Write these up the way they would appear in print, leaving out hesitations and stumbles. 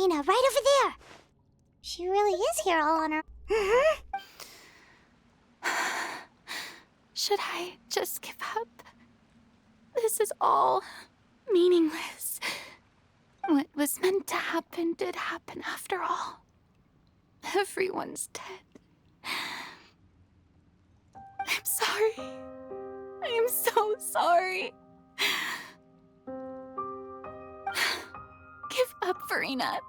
Farina, right over there. She really is here all on her. Should I just give up? This is all meaningless. What was meant to happen did happen after all. Everyone's dead. I'm sorry. I'm so sorry. Give up, Farina.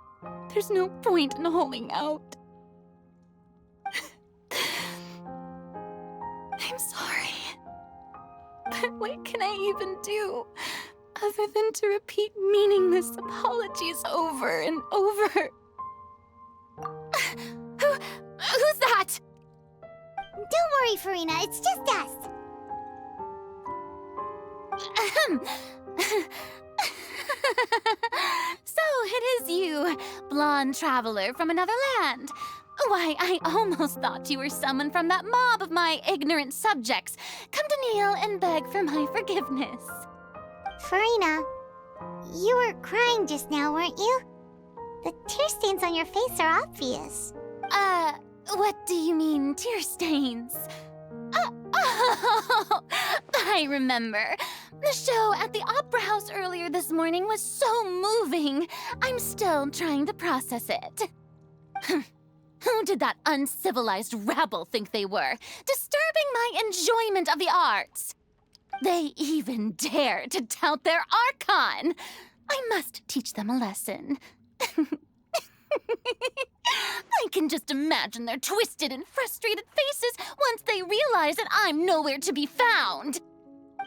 There's no point in holding out. I'm sorry. But what can I even do other than to repeat meaningless apologies over and over? Who's that? Don't worry, Farina, it's just us. So it is you, blonde traveler from another land. Why, I almost thought you were someone from that mob of my ignorant subjects, come to kneel and beg for my forgiveness. Farina, you were crying just now, weren't you? The tear stains on your face are obvious. What do you mean, tear stains? Oh, I remember. The show at the Opera House earlier this morning was so moving. I'm still trying to process it. Who did that uncivilized rabble think they were, disturbing my enjoyment of the arts? They even dare to tout their Archon. I must teach them a lesson. I can just imagine their twisted and frustrated faces once they realize that I'm nowhere to be found.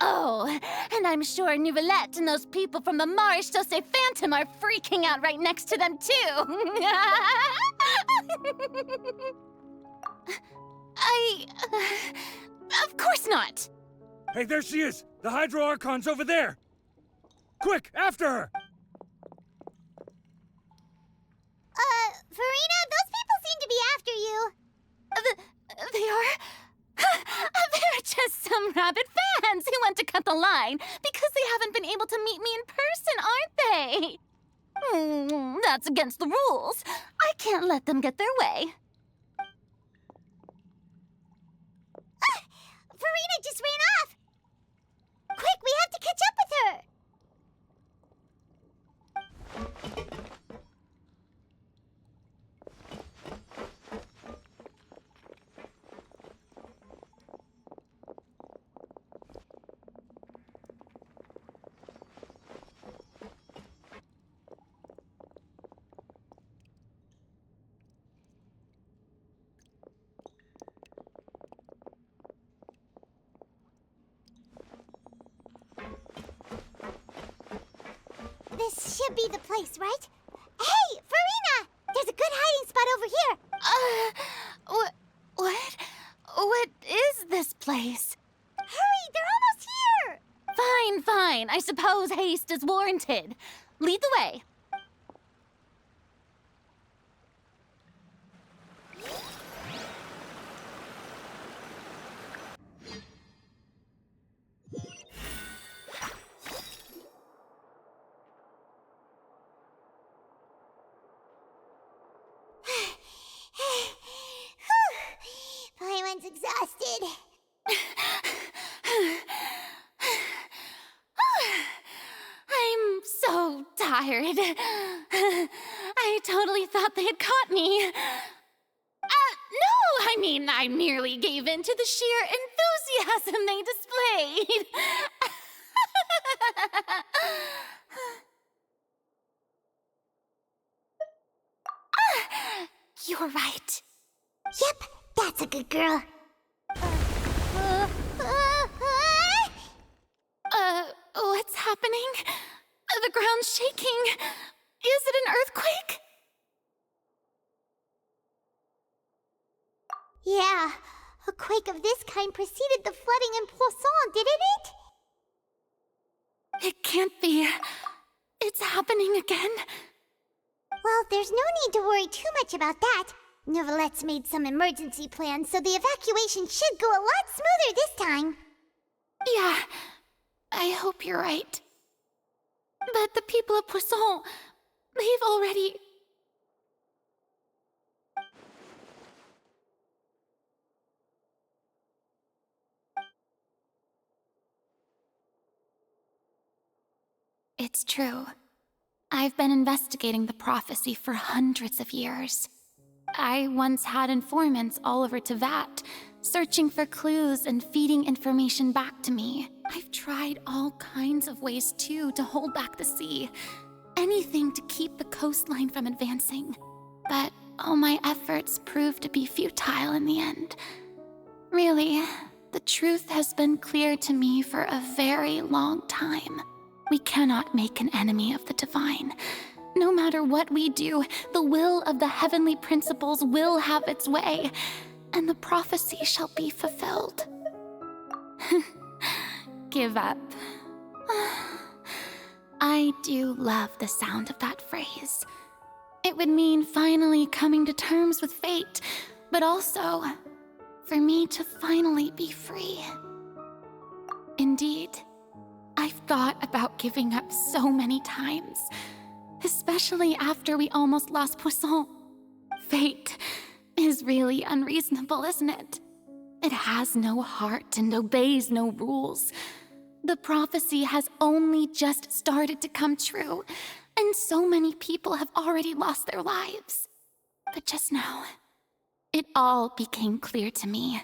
Oh, and I'm sure Nouvellette and those people from the Maréchaussée Phantom are freaking out right next to them, too. Of course not. Hey, there she is! The Hydro Archon's over there! Quick, after her! Farina, those people seem to be after you. They are? They're just some rabid fans who want to cut the line because they haven't been able to meet me in person, aren't they? That's against the rules. I can't let them get their way. Farina just ran off. Quick, we have to catch up with her. This should be the place, right? Hey, Farina! There's a good hiding spot over here. What is this place? Hurry, they're almost here! Fine. I suppose haste is warranted. Lead the way. Paimon's exhausted. I'm so tired. I totally thought they had caught me. No, I mean, I merely gave in to the sheer enthusiasm they displayed. You're right. Yep, that's a good girl. What's happening? The ground's shaking. Is it an earthquake? Yeah, a quake of this kind preceded the flooding in Poisson, didn't it? It can't be. It's happening again. Well, there's no need to worry too much about that. Nouvellette's made some emergency plans, so the evacuation should go a lot smoother this time. Yeah, I hope you're right. But the people of Poisson, they've already It's true. I've been investigating the prophecy for hundreds of years. I once had informants all over Teyvat, searching for clues and feeding information back to me. I've tried all kinds of ways, too, to hold back the sea. Anything to keep the coastline from advancing. But all my efforts proved to be futile in the end. Really, the truth has been clear to me for a very long time. We cannot make an enemy of the divine. No matter what we do, the will of the heavenly principles will have its way, and the prophecy shall be fulfilled. Give up. I do love the sound of that phrase. It would mean finally coming to terms with fate, but also for me to finally be free. Indeed, I've thought about giving up so many times, especially after we almost lost Poisson. Fate is really unreasonable, isn't it? It has no heart and obeys no rules. The prophecy has only just started to come true, and so many people have already lost their lives. But just now, it all became clear to me.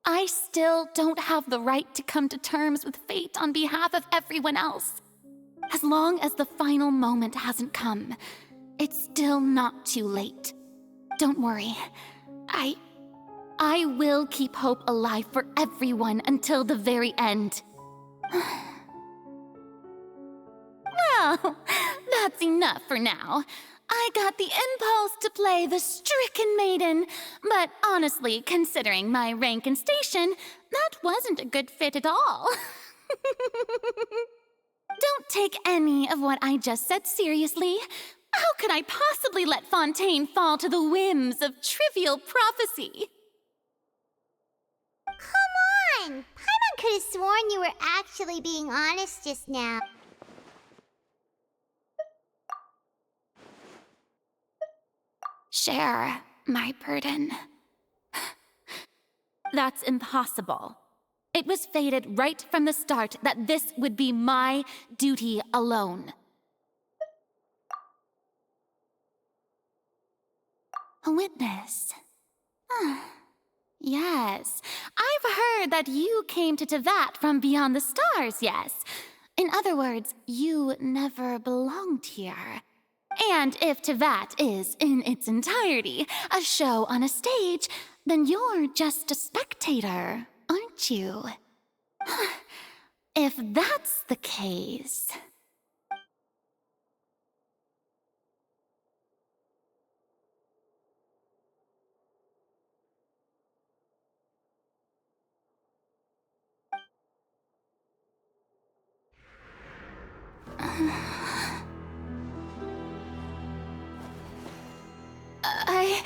I still don't have the right to come to terms with fate on behalf of everyone else. As long as the final moment hasn't come, it's still not too late. Don't worry. I will keep hope alive for everyone until the very end. Well, that's enough for now. I got the impulse to play the stricken maiden, but honestly, considering my rank and station, that wasn't a good fit at all. Don't take any of what I just said seriously. How could I possibly let Fontaine fall to the whims of trivial prophecy? Come on! Paimon could have sworn you were actually being honest just now. Share my burden. That's impossible. It was fated right from the start that this would be my duty alone. A witness. Yes, I've heard that you came to Teyvat from beyond the stars, yes. In other words, you never belonged here. And if Teyvat is, in its entirety, a show on a stage, then you're just a spectator, aren't you? If that's the case... I...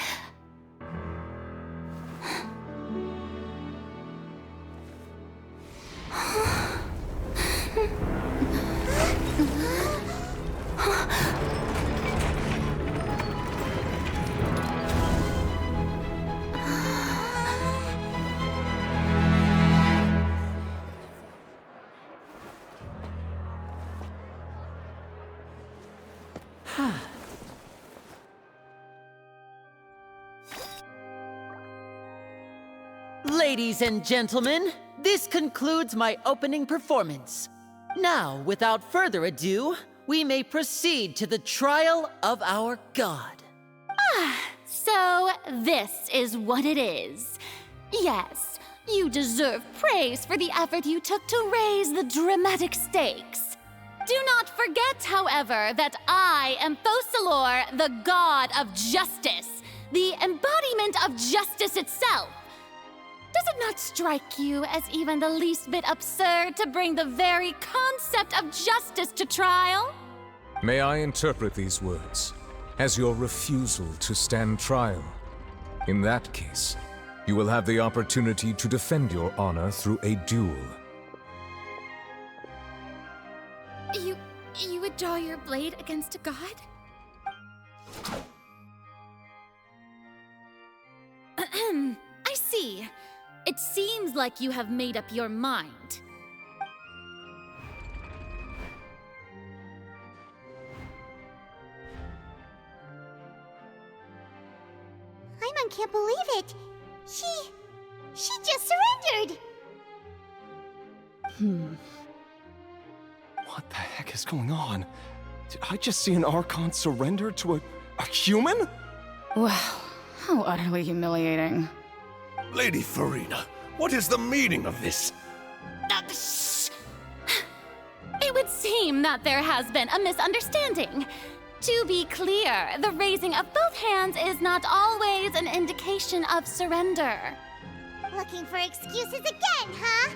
Ladies and gentlemen, this concludes my opening performance. Now, without further ado, we may proceed to the trial of our god. So, this is what it is. Yes, you deserve praise for the effort you took to raise the dramatic stakes. Do not forget, however, that I am Focalor, the god of justice, the embodiment of justice itself. Does it not strike you as even the least bit absurd to bring the very concept of justice to trial? May I interpret these words as your refusal to stand trial? In that case, you will have the opportunity to defend your honor through a duel. You would draw your blade against a god? I see. It seems like you have made up your mind. Archon can't believe it. She just surrendered. What the heck is going on? Did I just see an Archon surrender to a human? Wow, how utterly humiliating. Lady Farina, what is the meaning of this? Shh! It would seem that there has been a misunderstanding. To be clear, the raising of both hands is not always an indication of surrender. Looking for excuses again, huh?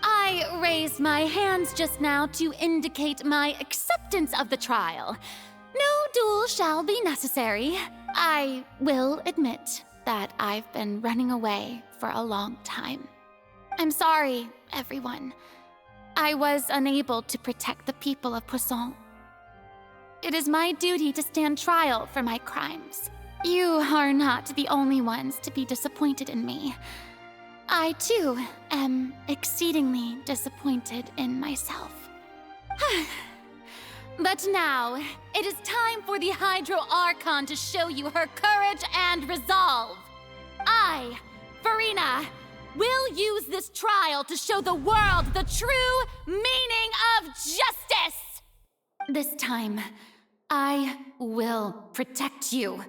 I raised my hands just now to indicate my acceptance of the trial. No duel shall be necessary. I will admit that I've been running away for a long time. I'm sorry, everyone. I was unable to protect the people of Poisson. It is my duty to stand trial for my crimes. You are not the only ones to be disappointed in me. I, too, am exceedingly disappointed in myself. But now, it is time for the Hydro Archon to show you her courage and resolve. I, Farina, will use this trial to show the world the true meaning of justice! This time, I will protect you.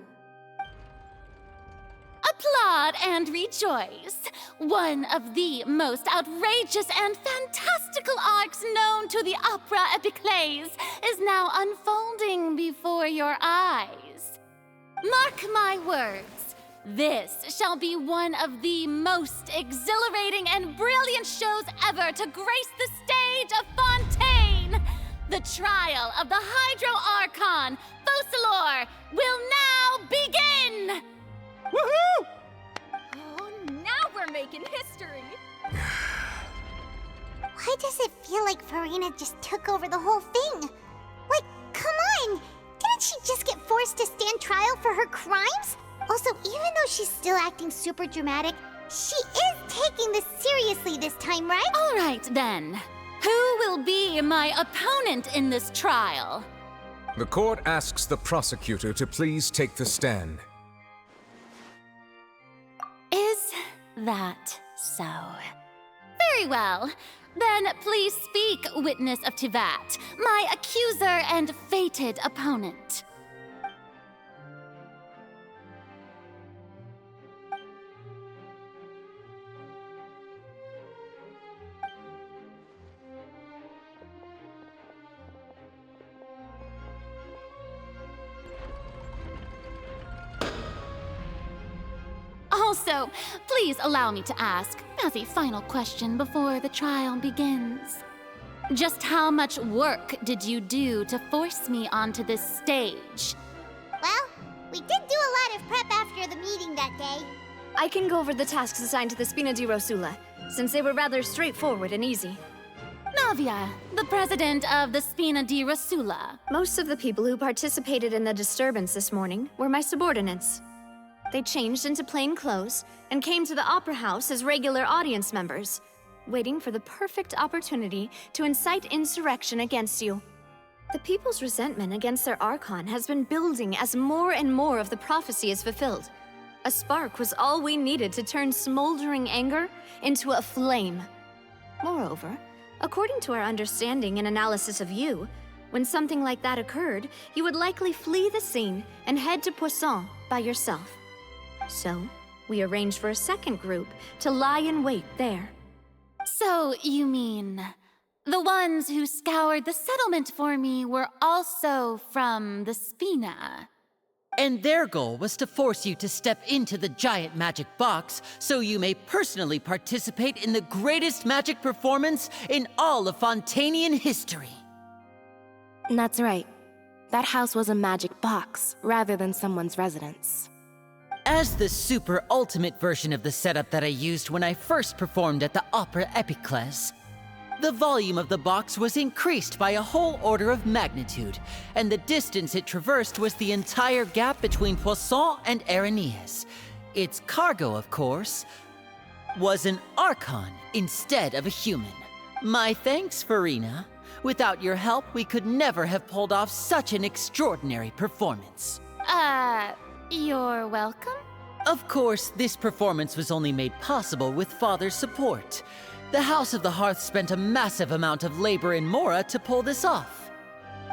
Applaud and rejoice. One of the most outrageous and fantastical arcs known to the opera epiclese is now unfolding before your eyes. Mark my words, this shall be one of the most exhilarating and brilliant shows ever to grace the stage of Fontaine. The trial of the Hydro Archon, Focalor, will now begin! Woohoo! Oh, now we're making history! Why does it feel like Farina just took over the whole thing? Like, come on! Didn't she just get forced to stand trial for her crimes? Also, even though she's still acting super dramatic, she is taking this seriously this time, right? All right, then. Who will be my opponent in this trial? The court asks the prosecutor to please take the stand. Is that so? Very well. Then please speak, witness of Tivat, my accuser and fated opponent. Also, please allow me to ask, as a final question before the trial begins. Just how much work did you do to force me onto this stage? Well, we did do a lot of prep after the meeting that day. I can go over the tasks assigned to the Spina di Rosula, since they were rather straightforward and easy. Navia, the president of the Spina di Rosula. Most of the people who participated in the disturbance this morning were my subordinates. They changed into plain clothes and came to the Opera House as regular audience members, waiting for the perfect opportunity to incite insurrection against you. The people's resentment against their Archon has been building as more and more of the prophecy is fulfilled. A spark was all we needed to turn smoldering anger into a flame. Moreover, according to our understanding and analysis of you, when something like that occurred, you would likely flee the scene and head to Poisson by yourself. So, we arranged for a second group to lie in wait there. So, you mean, the ones who scoured the settlement for me were also from the Spina? And their goal was to force you to step into the giant magic box so you may personally participate in the greatest magic performance in all of Fontainian history. That's right. That house was a magic box, rather than someone's residence. As the super ultimate version of the setup that I used when I first performed at the Opera Epiclese, the volume of the box was increased by a whole order of magnitude, and the distance it traversed was the entire gap between Poisson and Araneas. Its cargo, of course, was an Archon instead of a human. My thanks, Farina. Without your help, we could never have pulled off such an extraordinary performance. You're welcome? Of course, this performance was only made possible with Father's support. The House of the Hearth spent a massive amount of labor in Mora to pull this off.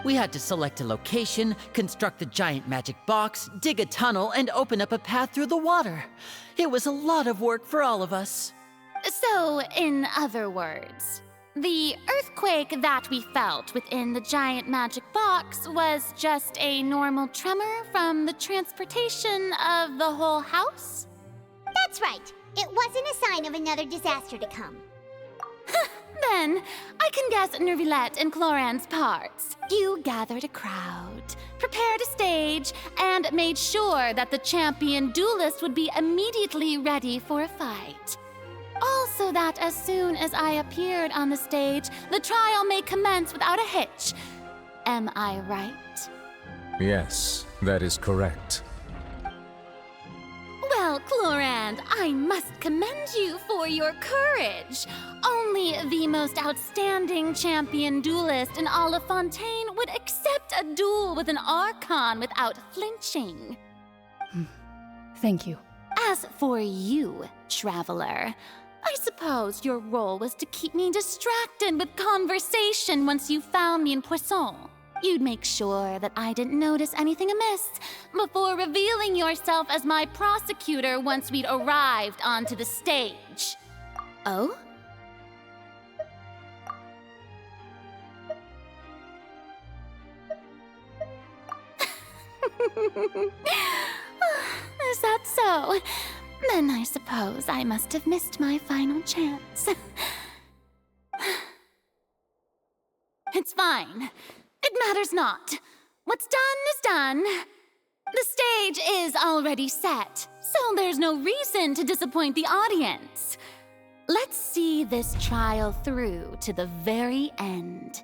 We had to select a location, construct a giant magic box, dig a tunnel, and open up a path through the water. It was a lot of work for all of us. So, in other words, the earthquake that we felt within the giant magic box was just a normal tremor from the transportation of the whole house? That's right. It wasn't a sign of another disaster to come. Then, I can guess Nervilette and Cloran's parts. You gathered a crowd, prepared a stage, and made sure that the champion duelist would be immediately ready for a fight. Also that as soon as I appeared on the stage, the trial may commence without a hitch. Am I right? Yes, that is correct. Well, Clorand, I must commend you for your courage. Only the most outstanding champion duelist in all of Fontaine would accept a duel with an Archon without flinching. Thank you. As for you, Traveler, I suppose your role was to keep me distracted with conversation once you found me in Poisson. You'd make sure that I didn't notice anything amiss before revealing yourself as my prosecutor once we'd arrived onto the stage. Oh? Is that so? Then I suppose I must have missed my final chance. It's fine. It matters not. What's done is done. The stage is already set, so there's no reason to disappoint the audience. Let's see this trial through to the very end.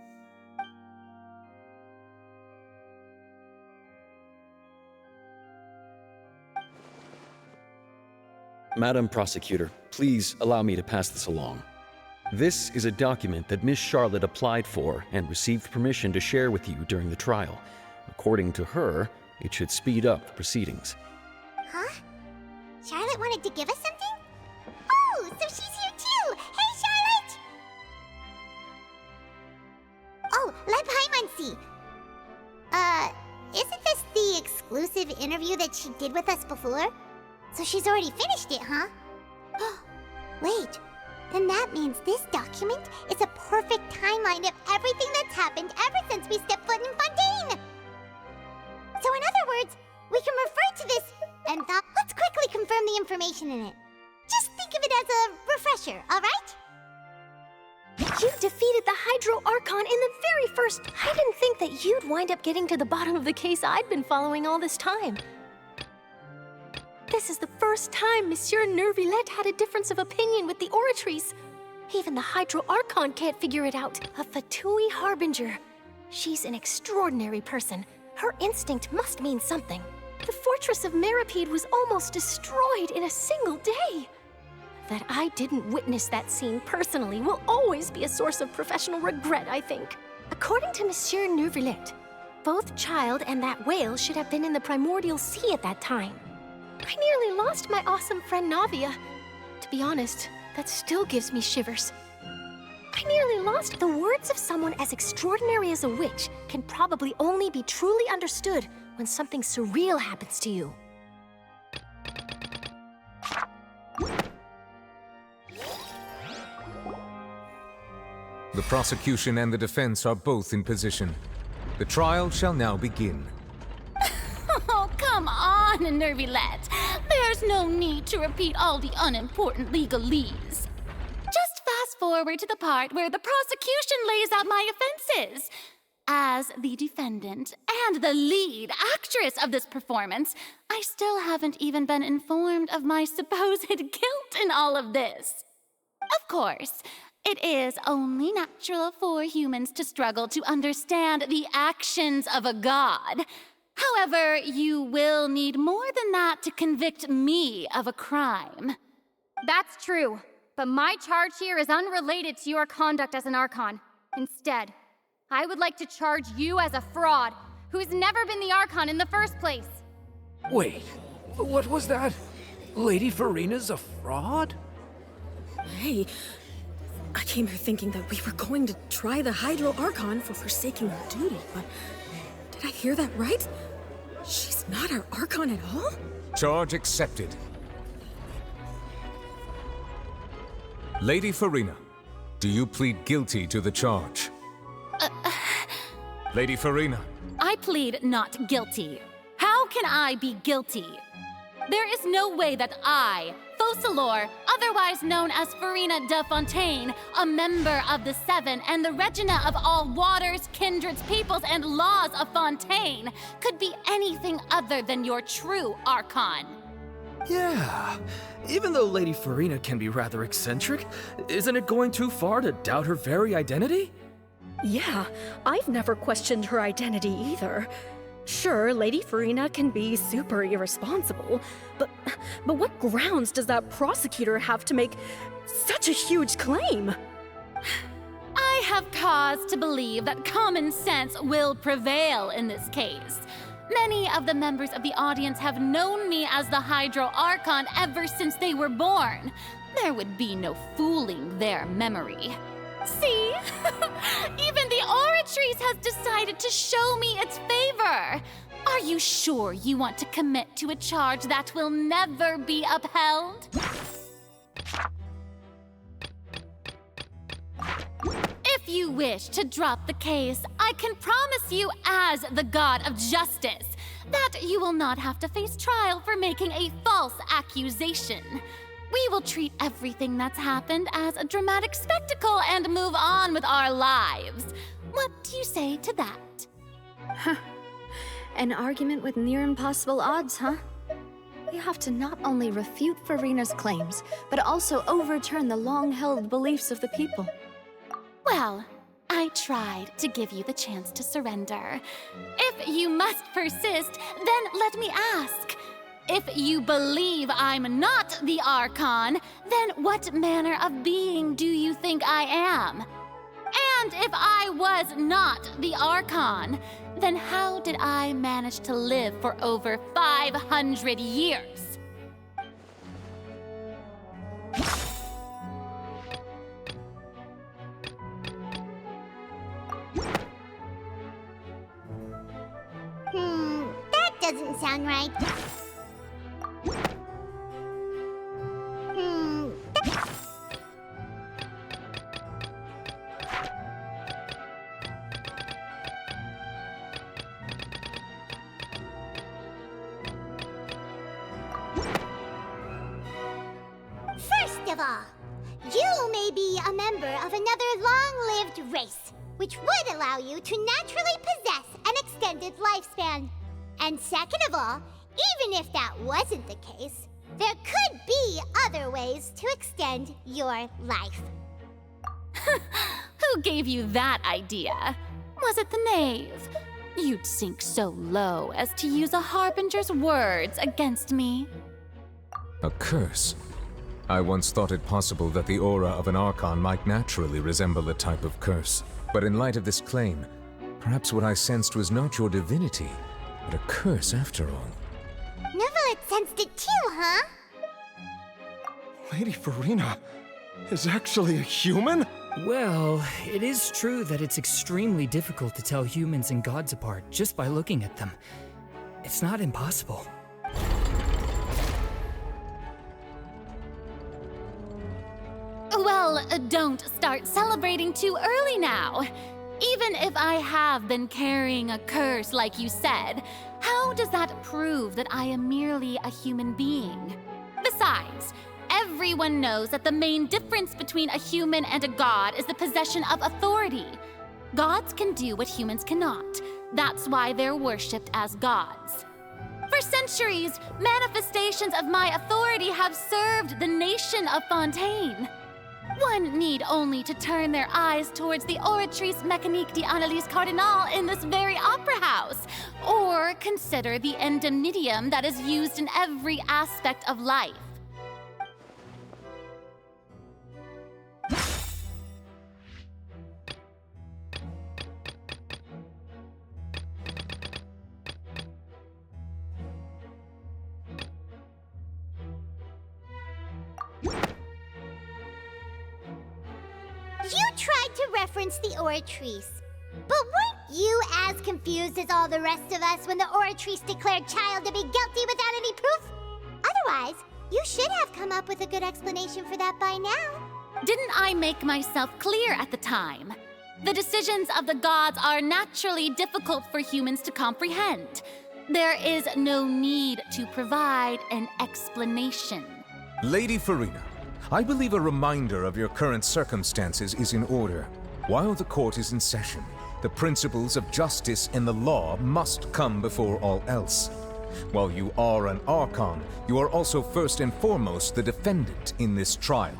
Madam Prosecutor, please allow me to pass this along. This is a document that Miss Charlotte applied for and received permission to share with you during the trial. According to her, it should speed up the proceedings. Huh? Charlotte wanted to give us something? Oh, so she's here too! Hey, Charlotte! Oh, let Paimon see. Isn't this the exclusive interview that she did with us before? So she's already finished it, huh? Wait, then that means this document is a perfect timeline of everything that's happened ever since we stepped foot in Fontaine! So in other words, we can refer to this and let's quickly confirm the information in it. Just think of it as a refresher, alright? You defeated the Hydro Archon in the very first... I didn't think that you'd wind up getting to the bottom of the case I'd been following all this time. This is the first time Monsieur Nervilette had a difference of opinion with the Oratrice. Even the Hydro Archon can't figure it out. A Fatui Harbinger. She's an extraordinary person. Her instinct must mean something. The fortress of Meripede was almost destroyed in a single day. That I didn't witness that scene personally will always be a source of professional regret, I think. According to Monsieur Nervilette, both Child and that whale should have been in the Primordial Sea at that time. I nearly lost my awesome friend Navia. To be honest, that still gives me shivers. I nearly lost the words of someone as extraordinary as a witch can probably only be truly understood when something surreal happens to you. The prosecution and the defense are both in position. The trial shall now begin. Oh, come on, Nervilette. There's no need to repeat all the unimportant legalese. Just fast forward to the part where the prosecution lays out my offenses. As the defendant and the lead actress of this performance, I still haven't even been informed of my supposed guilt in all of this. Of course, it is only natural for humans to struggle to understand the actions of a god. However, you will need more than that to convict me of a crime. That's true, but my charge here is unrelated to your conduct as an Archon. Instead, I would like to charge you as a fraud who's never been the Archon in the first place. Wait, what was that? Lady Farina's a fraud? Hey, I came here thinking that we were going to try the Hydro Archon for forsaking her duty, but did I hear that right? She's not our Archon at all? Charge accepted. Lady Farina, do you plead guilty to the charge? Lady Farina. I plead not guilty. How can I be guilty? There is no way that I, Focalor, otherwise known as Farina de Fontaine, a member of the Seven and the Regina of all waters, kindreds, peoples, and laws of Fontaine, could be anything other than your true Archon. Yeah. Even though Lady Farina can be rather eccentric, isn't it going too far to doubt her very identity? Yeah, I've never questioned her identity either. Sure, Lady Farina can be super irresponsible, but what grounds does that prosecutor have to make such a huge claim? I have cause to believe that common sense will prevail in this case. Many of the members of the audience have known me as the Hydro Archon ever since they were born. There would be no fooling their memory. See? Even the Oratrice has decided to show me its favor. Are you sure you want to commit to a charge that will never be upheld? If you wish to drop the case, I can promise you as the God of Justice that you will not have to face trial for making a false accusation. We will treat everything that's happened as a dramatic spectacle and move on with our lives. What do you say to that? Huh. An argument with near impossible odds, huh? We have to not only refute Farina's claims, but also overturn the long-held beliefs of the people. Well, I tried to give you the chance to surrender. If you must persist, then let me ask. If you believe I'm not the Archon, then what manner of being do you think I am? And if I was not the Archon, then how did I manage to live for over 500 years? That doesn't sound right. First of all, you may be a member of another long-lived race, which would allow you to naturally possess an extended lifespan. And second of all, even if that wasn't the case, there could be other ways to extend your life. Who gave you that idea? Was it the knave? You'd sink so low as to use a harbinger's words against me. A curse? I once thought it possible that the aura of an Archon might naturally resemble a type of curse. But in light of this claim, perhaps what I sensed was not your divinity, but a curse after all. Neverlet sensed it too, huh? Lady Farina is actually a human? Well, it is true that it's extremely difficult to tell humans and gods apart just by looking at them. It's not impossible. Well, don't start celebrating too early now. Even if I have been carrying a curse like you said, how does that prove that I am merely a human being? Besides, everyone knows that the main difference between a human and a god is the possession of authority. Gods can do what humans cannot. That's why they're worshipped as gods. For centuries, manifestations of my authority have served the nation of Fontaine. One need only to turn their eyes towards the Oratrice Mécanique d'Analyse Cardinal in this very opera house, or consider the endemnitium that is used in every aspect of life. to reference the Oratrice. But weren't you as confused as all the rest of us when the Oratrice declared Child to be guilty without any proof? Otherwise, you should have come up with a good explanation for that by now. Didn't I make myself clear at the time? The decisions of the gods are naturally difficult for humans to comprehend. There is no need to provide an explanation. Lady Farina, I believe a reminder of your current circumstances is in order. While the court is in session, the principles of justice and the law must come before all else. While you are an Archon, you are also first and foremost the defendant in this trial.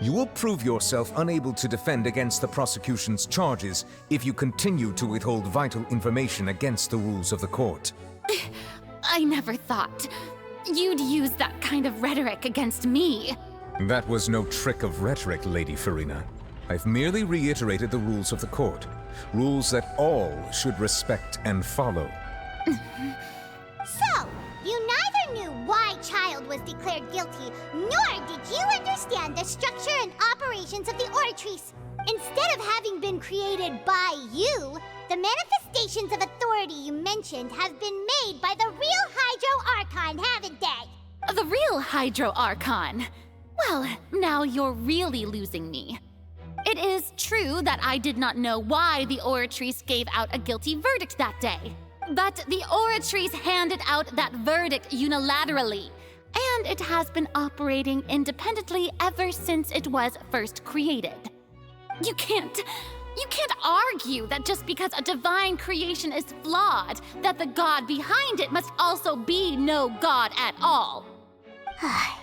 You will prove yourself unable to defend against the prosecution's charges if you continue to withhold vital information against the rules of the court. I never thought you'd use that kind of rhetoric against me. That was no trick of rhetoric, Lady Farina. I've merely reiterated the rules of the court. Rules that all should respect and follow. So, you neither knew why Child was declared guilty, nor did you understand the structure and operations of the Oratrice. Instead of having been created by you, the manifestations of authority you mentioned have been made by the real Hydro Archon, haven't they? The real Hydro Archon? Well, now you're really losing me. It is true that I did not know why the Oratrice gave out a guilty verdict that day. But the Oratrice handed out that verdict unilaterally, and it has been operating independently ever since it was first created. You can't argue that just because a divine creation is flawed, that the god behind it must also be no god at all.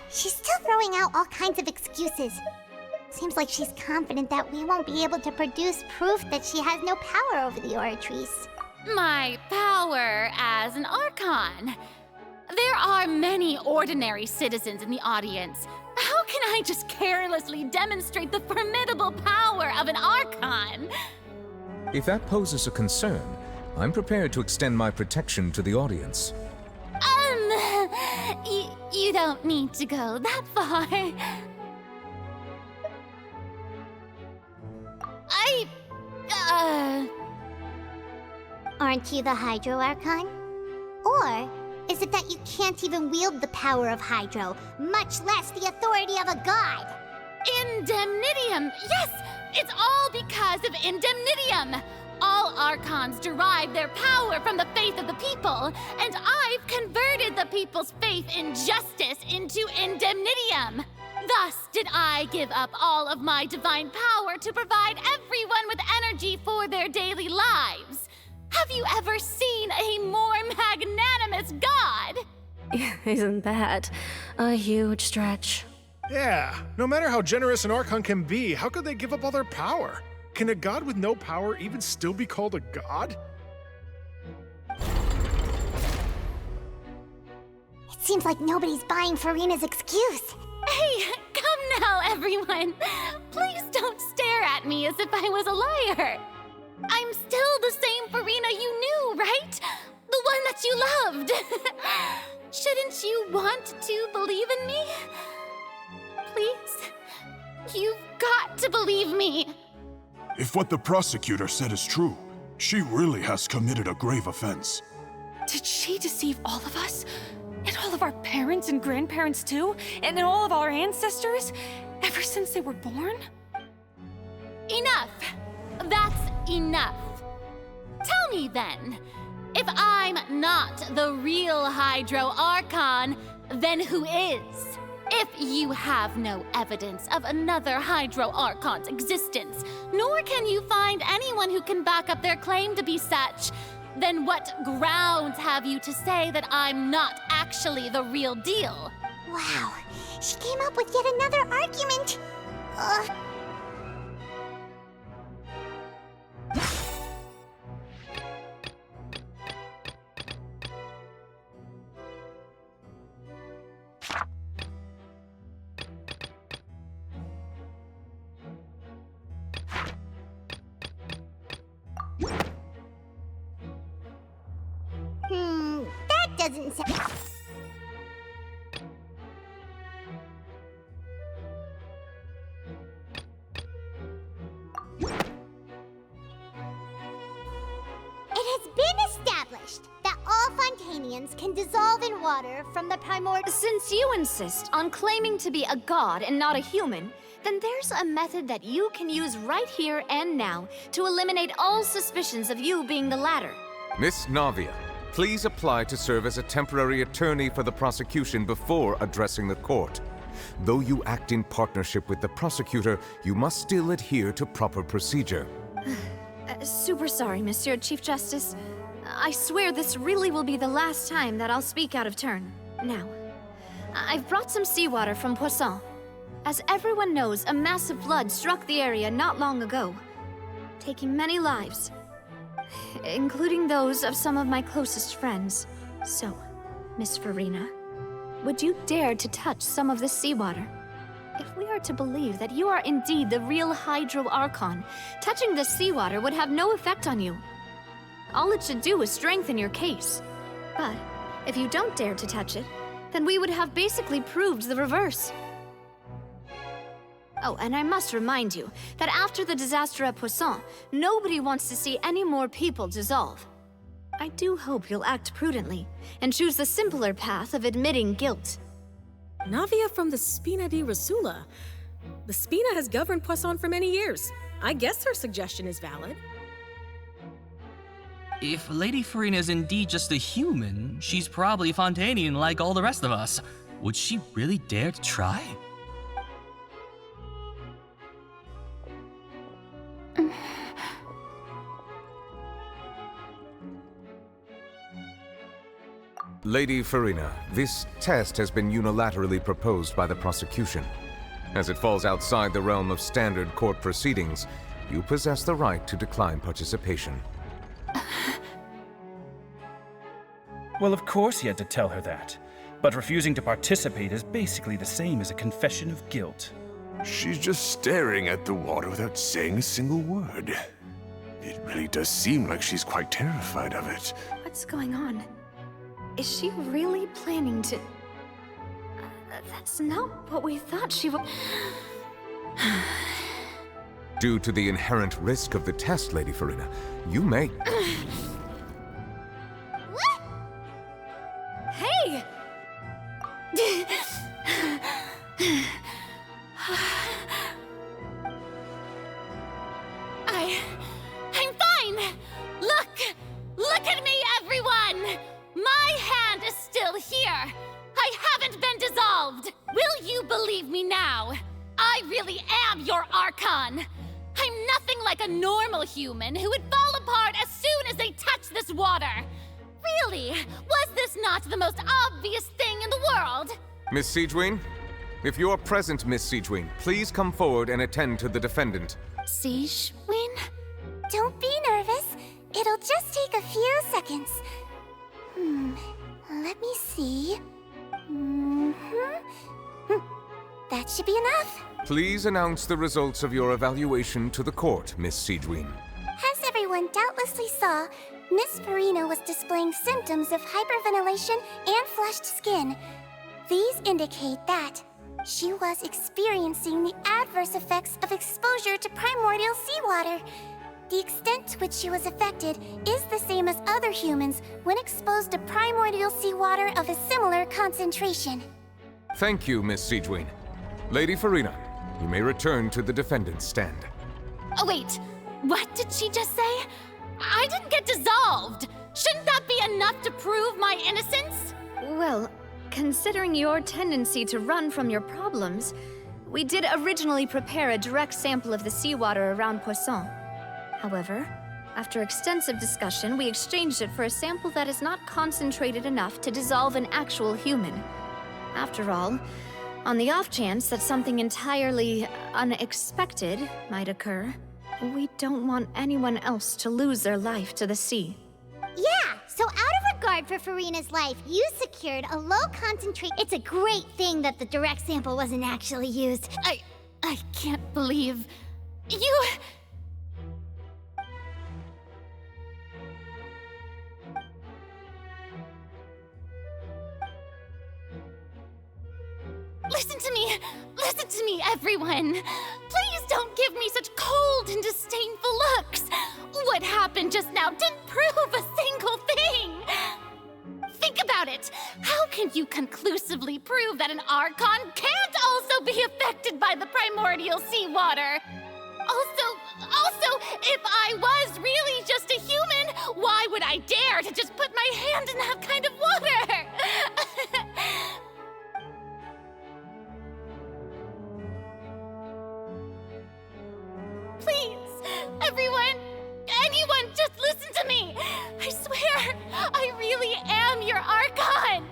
She's still throwing out all kinds of excuses. Seems like she's confident that we won't be able to produce proof that she has no power over the Oratrice. My power as an Archon. There are many ordinary citizens in the audience. How can I just carelessly demonstrate the formidable power of an Archon? If that poses a concern, I'm prepared to extend my protection to the audience. You don't need to go that far. Aren't you the Hydro Archon? Or is it that you can't even wield the power of Hydro, much less the authority of a god? Indemnitium! Yes! It's all because of Indemnitium! All Archons derive their power from the faith of the people, and I've converted the people's faith in justice into Indemnitium! Thus did I give up all of my divine power to provide everyone with energy for their daily lives. Have you ever seen a more magnanimous god? Isn't that a huge stretch? Yeah, no matter how generous an Archon can be, how could they give up all their power? Can a god with no power even still be called a god? It seems like nobody's buying Farina's excuse. Hey, come now, everyone. Please don't stare at me as if I was a liar. I'm still the same Farina you knew, right? The one that you loved. Shouldn't you want to believe in me? Please? You've got to believe me. If what the prosecutor said is true, she really has committed a grave offense. Did she deceive all of us? And all of our parents and grandparents too? And all of our ancestors? Ever since they were born? Enough! That's enough. Tell me then, if I'm not the real Hydro Archon, then who is? If you have no evidence of another Hydro Archon's existence, nor can you find anyone who can back up their claim to be such, then what grounds have you to say that I'm not actually the real deal? Wow, she came up with yet another argument. That doesn't sound... established that all Fontanians can dissolve in water from the primordial. Since you insist on claiming to be a god and not a human, then there's a method that you can use right here and now to eliminate all suspicions of you being the latter. Miss Navia, please apply to serve as a temporary attorney for the prosecution before addressing the court. Though you act in partnership with the prosecutor, you must still adhere to proper procedure. Super sorry, Monsieur Chief Justice. I swear this really will be the last time that I'll speak out of turn. Now, I've brought some seawater from Poisson. As everyone knows, a massive flood struck the area not long ago, taking many lives, including those of some of my closest friends. So, Miss Farina, would you dare to touch some of this seawater? If we are to believe that you are indeed the real Hydro Archon, touching this seawater would have no effect on you. All it should do is strengthen your case. But if you don't dare to touch it, then we would have basically proved the reverse. Oh, and I must remind you that after the disaster at Poisson, nobody wants to see any more people dissolve. I do hope you'll act prudently and choose the simpler path of admitting guilt. Navia from the Spina di Rasula. The Spina has governed Poisson for many years. I guess her suggestion is valid. If Lady Farina is indeed just a human, she's probably Fontanian like all the rest of us. Would she really dare to try? Lady Farina, this test has been unilaterally proposed by the prosecution. As it falls outside the realm of standard court proceedings, you possess the right to decline participation. Well, of course he had to tell her that. But refusing to participate is basically the same as a confession of guilt. She's just staring at the water without saying a single word. It really does seem like she's quite terrified of it. What's going on? Is she really planning to... that's not what we thought she would... Due to the inherent risk of the test, Lady Farina, you may... Hey! I'm fine! Look at me, everyone! My hand is still here! I haven't been dissolved! Will you believe me now? I really am your Archon! I'm nothing like a normal human who would fall apart as soon as they touch this water! Really? Was this not the most obvious thing in the world? Miss Siegewien? If you're present, Miss Siegewien, please come forward and attend to the defendant. Siegewien? Don't be nervous. It'll just take a few seconds. Let me see. That should be enough. Please announce the results of your evaluation to the court, Miss Siegewien. As everyone doubtlessly saw, Miss Farina was displaying symptoms of hyperventilation and flushed skin. These indicate that she was experiencing the adverse effects of exposure to primordial seawater. The extent to which she was affected is the same as other humans when exposed to primordial seawater of a similar concentration. Thank you, Miss Siegewien. Lady Farina, you may return to the defendant's stand. Oh, wait. What did she just say? I didn't get dissolved! Shouldn't that be enough to prove my innocence? Well, considering your tendency to run from your problems, we did originally prepare a direct sample of the seawater around Poisson. However, after extensive discussion, we exchanged it for a sample that is not concentrated enough to dissolve an actual human. After all, on the off chance that something entirely unexpected might occur, we don't want anyone else to lose their life to the sea. Yeah, so out of regard for Farina's life, you secured a low concentrate. It's a great thing that the direct sample wasn't actually used. I can't believe you... Listen to me, everyone! Please don't give me such cold and disdainful looks! What happened just now didn't prove a single thing! about it! How can you conclusively prove that an Archon can't also be affected by the primordial seawater? Also, if I was really just a human, why would I dare to just put my hand in that kind of water? Please, everyone, anyone, just listen to me! I swear, I really am your Archon!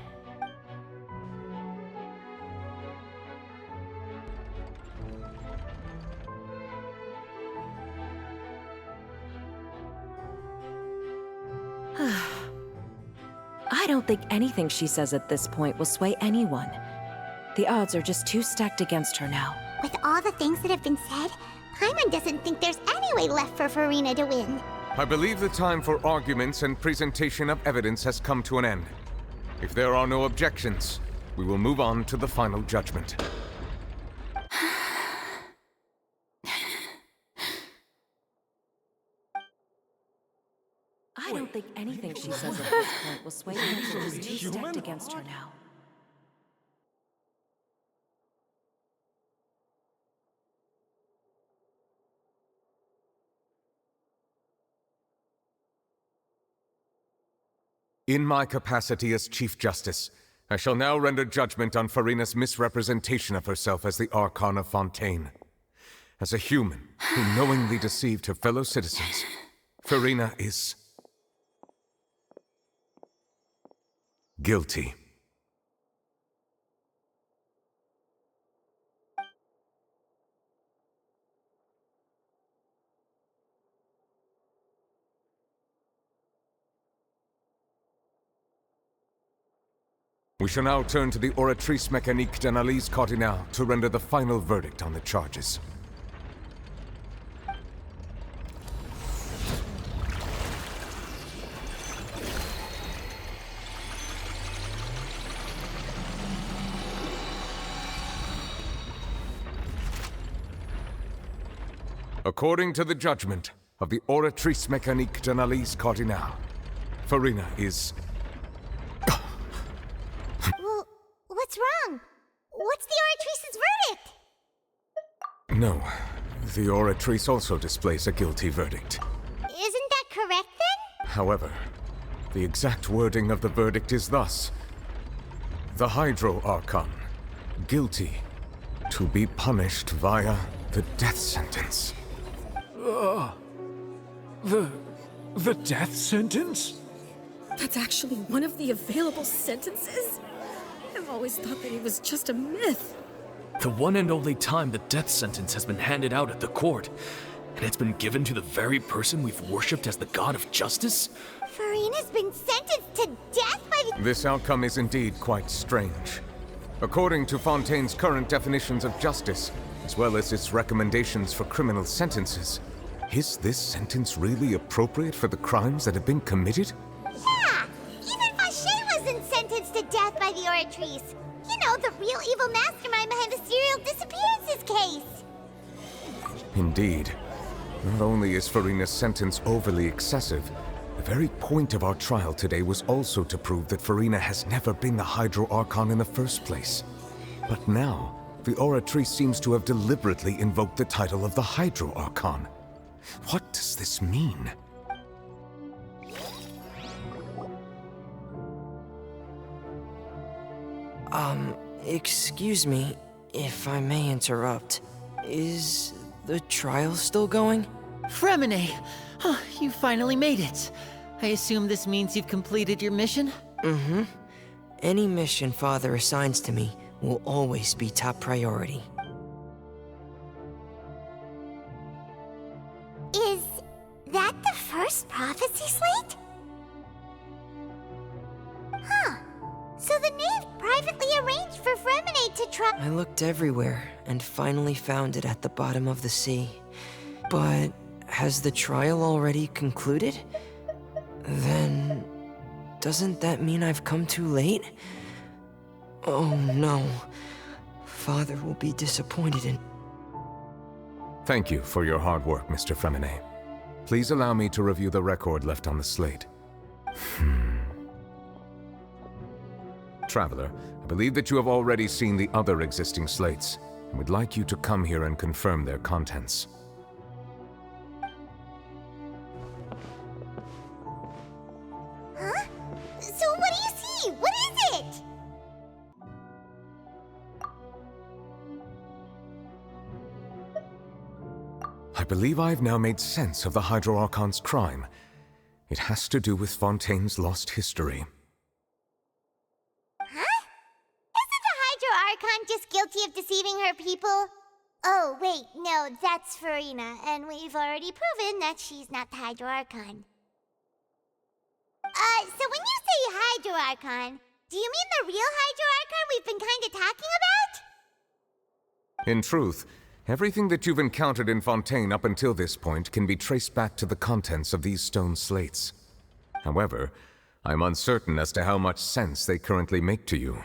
I don't think anything she says at this point will sway anyone. The odds are just too stacked against her now. With all the things that have been said, Paimon doesn't think there's any way left for Farina to win. I believe the time for arguments and presentation of evidence has come to an end. If there are no objections, we will move on to the final judgment. I don't think anything she says at this point will sway anyone. She's too stacked against her now. In my capacity as Chief Justice, I shall now render judgment on Farina's misrepresentation of herself as the Archon of Fontaine. As a human who knowingly deceived her fellow citizens, Farina is guilty. We shall now turn to the Oratrice Mécanique d'Analyse Cardinale to render the final verdict on the charges. According to the judgment of the Oratrice Mécanique d'Analyse Cardinale, Farina is... Well, what's wrong? What's the Oratrice's verdict? No, the Oratrice also displays a guilty verdict. Isn't that correct then? However, the exact wording of the verdict is thus: the Hydro Archon, guilty, to be punished via the death sentence. The death sentence? That's actually one of the available sentences? I've always thought that it was just a myth. The one and only time the death sentence has been handed out at the court, and it's been given to the very person we've worshipped as the god of justice? Farina's been sentenced to death by the... This outcome is indeed quite strange. According to Fontaine's current definitions of justice, as well as its recommendations for criminal sentences, is this sentence really appropriate for the crimes that have been committed? Yeah! Even Fache wasn't sentenced to death by the Oratrice. You know, the real evil mastermind behind the serial disappearances case. Indeed. Not only is Farina's sentence overly excessive, the very point of our trial today was also to prove that Farina has never been the Hydro Archon in the first place. But now, the Oratrice seems to have deliberately invoked the title of the Hydro Archon. What does this mean? Excuse me, if I may interrupt. Is the trial still going? Fremine! Oh, you finally made it. I assume this means you've completed your mission? Mm-hmm. Any mission Father assigns to me will always be top priority. Is that the first prophecy slate? Huh. So the knave privately arranged for Fremine to try... I looked everywhere and finally found it at the bottom of the sea. But has the trial already concluded? Then... doesn't that mean I've come too late? Oh no. Father will be disappointed in... Thank you for your hard work, Mr. Fremine. Please allow me to review the record left on the slate. traveler, I believe that you have already seen the other existing slates, and would like you to come here and confirm their contents. Huh? So what do you see? What is it? I believe I have now made sense of the Hydro Archon's crime. It has to do with Fontaine's lost history. Huh? Isn't the Hydro Archon just guilty of deceiving her people? Oh, wait, no, that's Farina, and we've already proven that she's not the Hydro Archon. So when you say Hydro Archon, do you mean the real Hydro Archon we've been kinda talking about? In truth, everything that you've encountered in Fontaine up until this point can be traced back to the contents of these stone slates. However, I'm uncertain as to how much sense they currently make to you.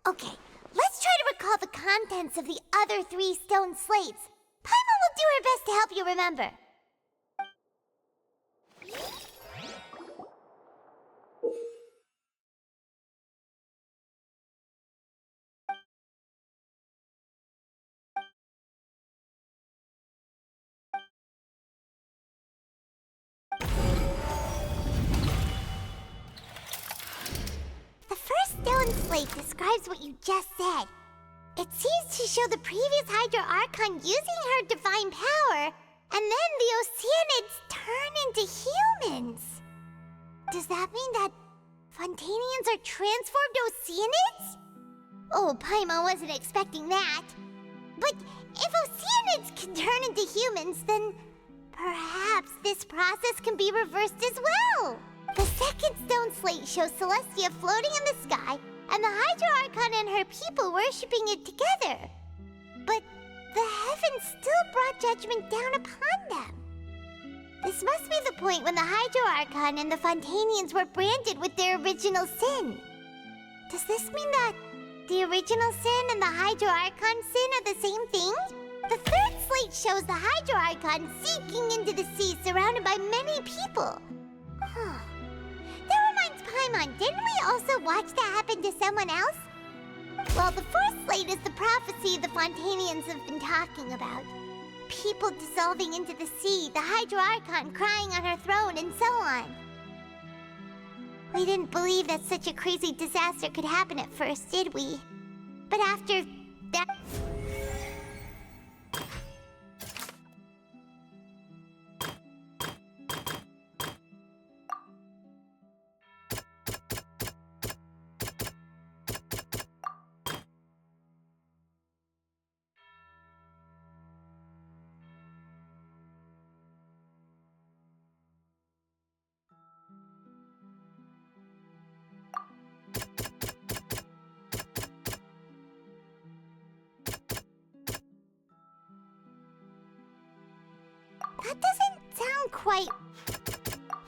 Okay, let's try to recall the contents of the other 3 stone slates. Paimon will do her best to help you remember. The first stone slate describes what you just said. It seems to show the previous Hydro Archon using her divine power, and then the Oceanids turn into humans. Does that mean that Fontainians are transformed Oceanids? Oh, Paimon wasn't expecting that. But if Oceanids can turn into humans, then perhaps this process can be reversed as well. The second stone slate shows Celestia floating in the sky, and the Hydro Archon and her people worshipping it together. But the heavens still brought judgment down upon them. This must be the point when the Hydro Archon and the Fontainians were branded with their original sin. Does this mean that the original sin and the Hydro Archon sin are the same thing? The third slate shows the Hydro Archon sinking into the sea surrounded by many people. Huh. That reminds Paimon, didn't we also watch that happen to someone else? Well, the fourth slate is the prophecy the Fontainians have been talking about. People dissolving into the sea, the Hydro Archon crying on her throne, and so on. We didn't believe that such a crazy disaster could happen at first, did we? But after that... That doesn't sound quite...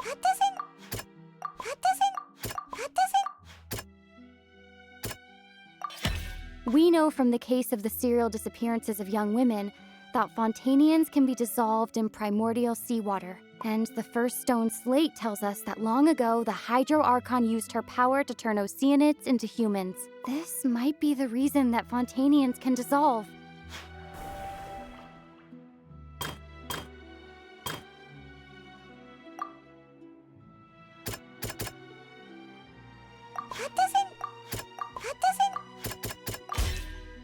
That doesn't... We know from the case of the serial disappearances of young women that Fontainians can be dissolved in primordial seawater. And the first stone slate tells us that long ago, the Hydro Archon used her power to turn Oceanids into humans. This might be the reason that Fontainians can dissolve.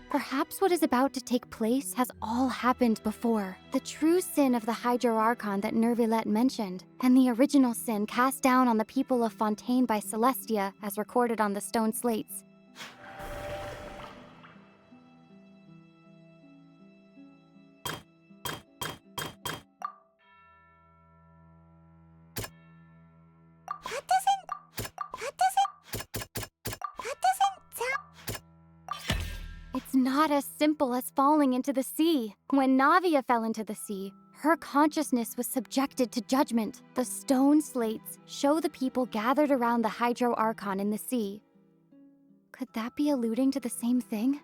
Perhaps what is about to take place has all happened before. The true sin of the Hydro Archon that Nervilette mentioned, and the original sin cast down on the people of Fontaine by Celestia, as recorded on the stone slates. It's not as simple as falling into the sea. When Navia fell into the sea, her consciousness was subjected to judgment. The stone slates show the people gathered around the Hydro Archon in the sea. Could that be alluding to the same thing?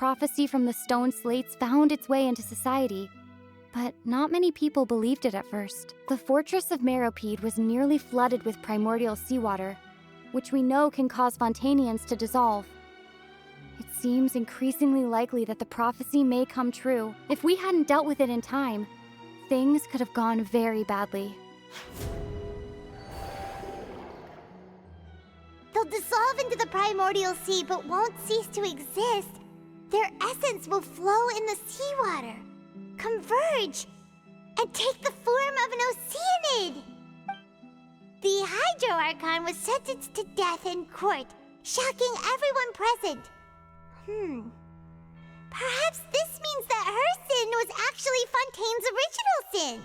prophecy from the stone slates found its way into society. But not many people believed it at first. The fortress of Meropide was nearly flooded with primordial seawater, which we know can cause Fontanians to dissolve. It seems increasingly likely that the prophecy may come true. If we hadn't dealt with it in time, things could have gone very badly. They'll dissolve into the primordial sea but won't cease to exist. Their essence will flow in the seawater, converge, and take the form of an Oceanid. The Hydro Archon was sentenced to death in court, shocking everyone present. Perhaps this means that her sin was actually Fontaine's original sin.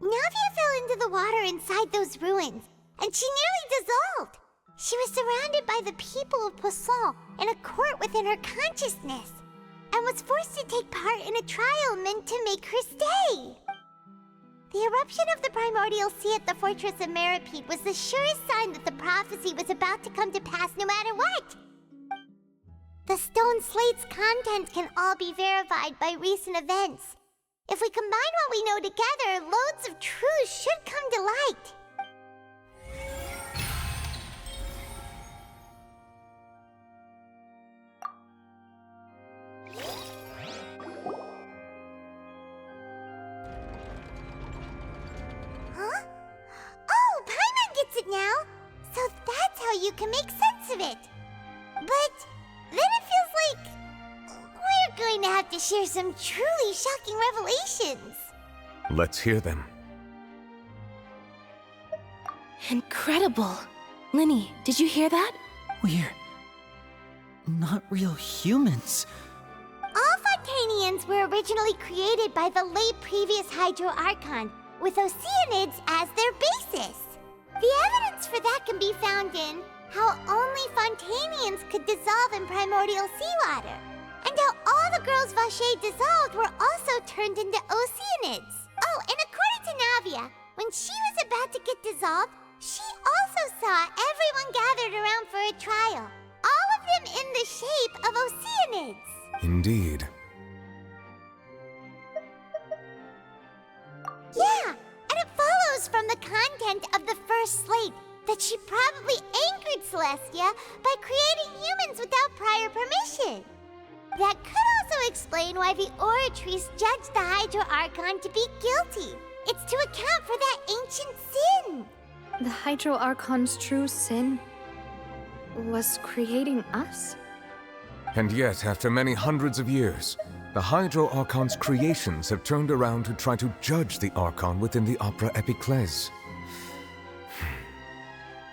Navia fell into the water inside those ruins, and she nearly dissolved. She was surrounded by the people of Poisson in a court within her consciousness, and was forced to take part in a trial meant to make her stay. The eruption of the primordial sea at the fortress of Meropide was the surest sign that the prophecy was about to come to pass no matter what. The stone slate's content can all be verified by recent events. If we combine what we know together, loads of truths should come to light. Huh? Oh, Paimon gets it now! So that's how you can make sense of it. But then it feels like we're going to have to share some truly shocking revelations. Let's hear them. Incredible. Linny, did you hear that? We're not real humans. All Fontanians were originally created by the late previous Hydro Archon, with Oceanids as their basis. The evidence for that can be found in how only Fontanians could dissolve in primordial seawater, and how all the girls Vacher dissolved were also turned into Oceanids. Oh, and according to Navia, when she was about to get dissolved, she also saw everyone gathered around for a trial, all of them in the shape of Oceanids. Indeed. Yeah, and it follows from the content of the first slate that she probably angered Celestia by creating humans without prior permission. That could also explain why the Oratrice judged the Hydro Archon to be guilty. It's to account for that ancient sin. The Hydro Archon's true sin was creating us? And yet, after many hundreds of years, the Hydro Archon's creations have turned around to try to judge the Archon within the Opera Epiclese.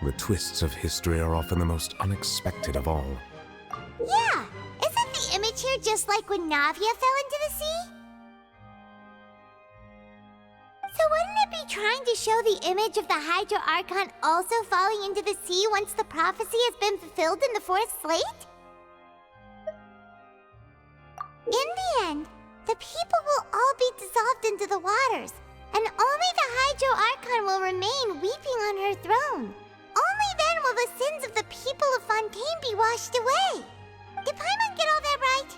The twists of history are often the most unexpected of all. Yeah, isn't the image here just like when Navia fell into the sea? So wouldn't it be trying to show the image of the Hydro Archon also falling into the sea once the prophecy has been fulfilled in the fourth slate? In the end, the people will all be dissolved into the waters, and only the Hydro Archon will remain weeping on her throne. Only then will the sins of the people of Fontaine be washed away. Did Paimon get all that right?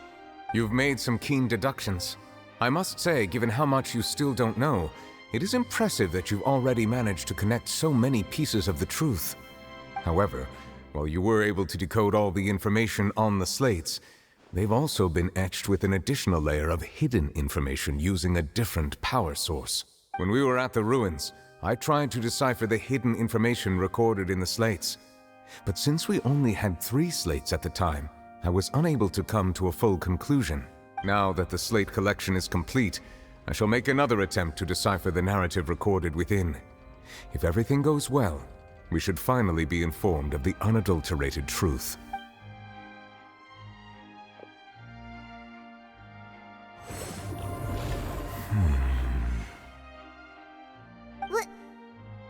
You've made some keen deductions. I must say, given how much you still don't know, it is impressive that you've already managed to connect so many pieces of the truth. However, while you were able to decode all the information on the slates, they've also been etched with an additional layer of hidden information using a different power source. When we were at the ruins, I tried to decipher the hidden information recorded in the slates. But since we only had 3 slates at the time, I was unable to come to a full conclusion. Now that the slate collection is complete, I shall make another attempt to decipher the narrative recorded within. If everything goes well, we should finally be informed of the unadulterated truth.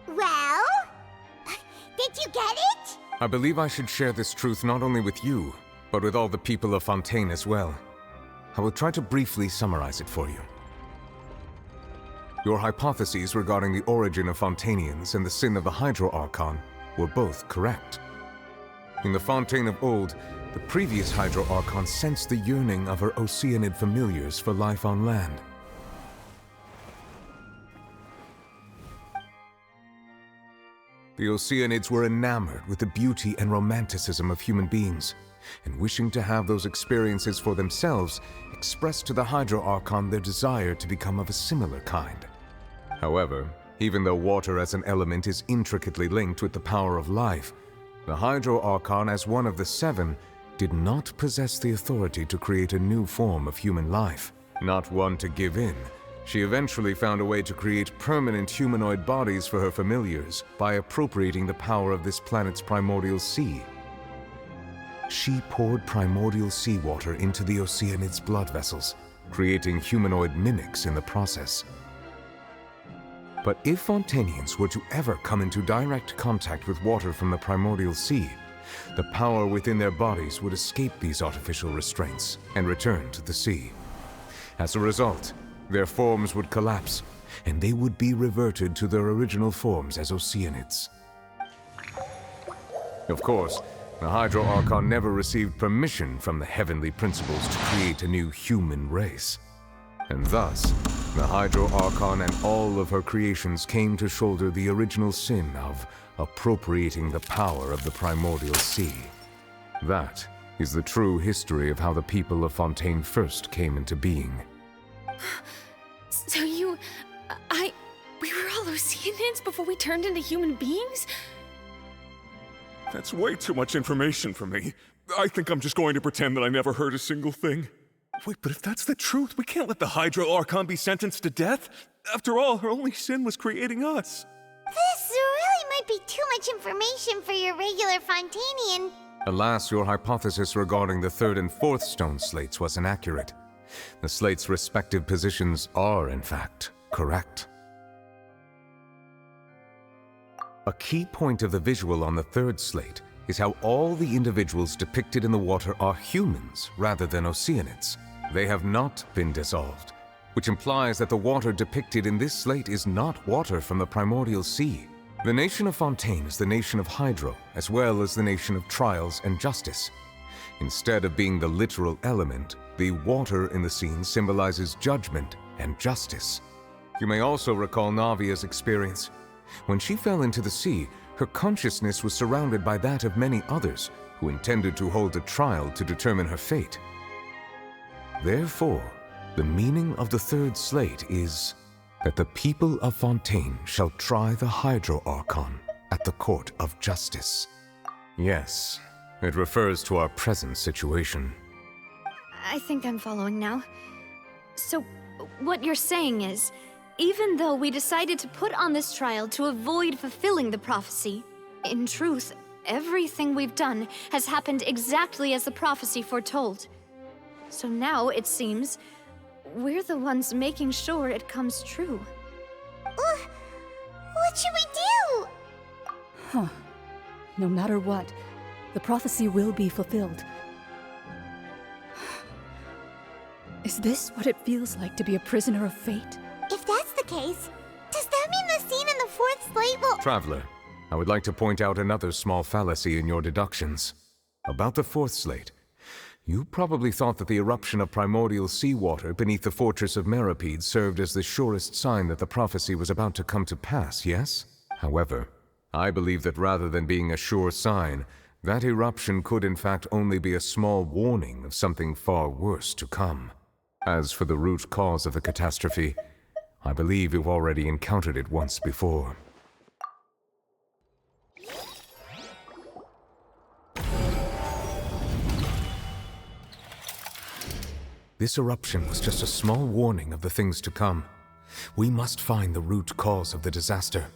Well? Did you get it? I believe I should share this truth not only with you, but with all the people of Fontaine as well. I will try to briefly summarize it for you. Your hypotheses regarding the origin of Fontanians and the sin of the Hydro Archon were both correct. In the Fontaine of old, The previous Hydro Archon sensed the yearning of her Oceanid familiars for life on land. The Oceanids were enamored with the beauty and romanticism of human beings, and wishing to have those experiences for themselves, expressed to the Hydro Archon their desire to become of a similar kind. However, even though water as an element is intricately linked with the power of life, the Hydro Archon, as one of the seven, did not possess the authority to create a new form of human life. Not one to give in, she eventually found a way to create permanent humanoid bodies for her familiars by appropriating the power of this planet's primordial sea. She poured primordial seawater into the Oceanid's blood vessels, creating humanoid mimics in the process. But if Fontanians were to ever come into direct contact with water from the primordial sea, the power within their bodies would escape these artificial restraints and return to the sea. As a result, their forms would collapse, and they would be reverted to their original forms as Oceanids. Of course, the Hydro Archon never received permission from the heavenly principles to create a new human race. And thus, the Hydro Archon and all of her creations came to shoulder the original sin of appropriating the power of the primordial sea. That is the true history of how the people of Fontaine first came into being. So we were all Oceanids before we turned into human beings? That's way too much information for me. I think I'm just going to pretend that I never heard a single thing. Wait, but if that's the truth, we can't let the Hydro Archon be sentenced to death. After all, her only sin was creating us. This really might be too much information for your regular Fontanian. Alas, your hypothesis regarding the third and fourth stone slates was inaccurate. The slates' respective positions are, in fact, correct. A key point of the visual on the third slate is how all the individuals depicted in the water are humans rather than Oceanids. They have not been dissolved, which implies that the water depicted in this slate is not water from the primordial sea. The nation of Fontaine is the nation of Hydro, as well as the nation of Trials and Justice. Instead of being the literal element, the water in the scene symbolizes judgment and justice. You may also recall Navia's experience. When she fell into the sea, her consciousness was surrounded by that of many others who intended to hold a trial to determine her fate. Therefore, the meaning of the third slate is that the people of Fontaine shall try the Hydro Archon at the court of justice. Yes, it refers to our present situation. I think I'm following now. So, what you're saying is, even though we decided to put on this trial to avoid fulfilling the prophecy, in truth, everything we've done has happened exactly as the prophecy foretold. So now, it seems, we're the ones making sure it comes true. What should we do? Huh. No matter what, the prophecy will be fulfilled. Is this what it feels like to be a prisoner of fate? If that's the case, does that mean the scene in the fourth slate will— Traveler, I would like to point out another small fallacy in your deductions. About the fourth slate, you probably thought that the eruption of primordial seawater beneath the fortress of Meripede served as the surest sign that the prophecy was about to come to pass, yes? However, I believe that rather than being a sure sign, that eruption could in fact only be a small warning of something far worse to come. As for the root cause of the catastrophe, I believe you've already encountered it once before. This eruption was just a small warning of the things to come. We must find the root cause of the disaster.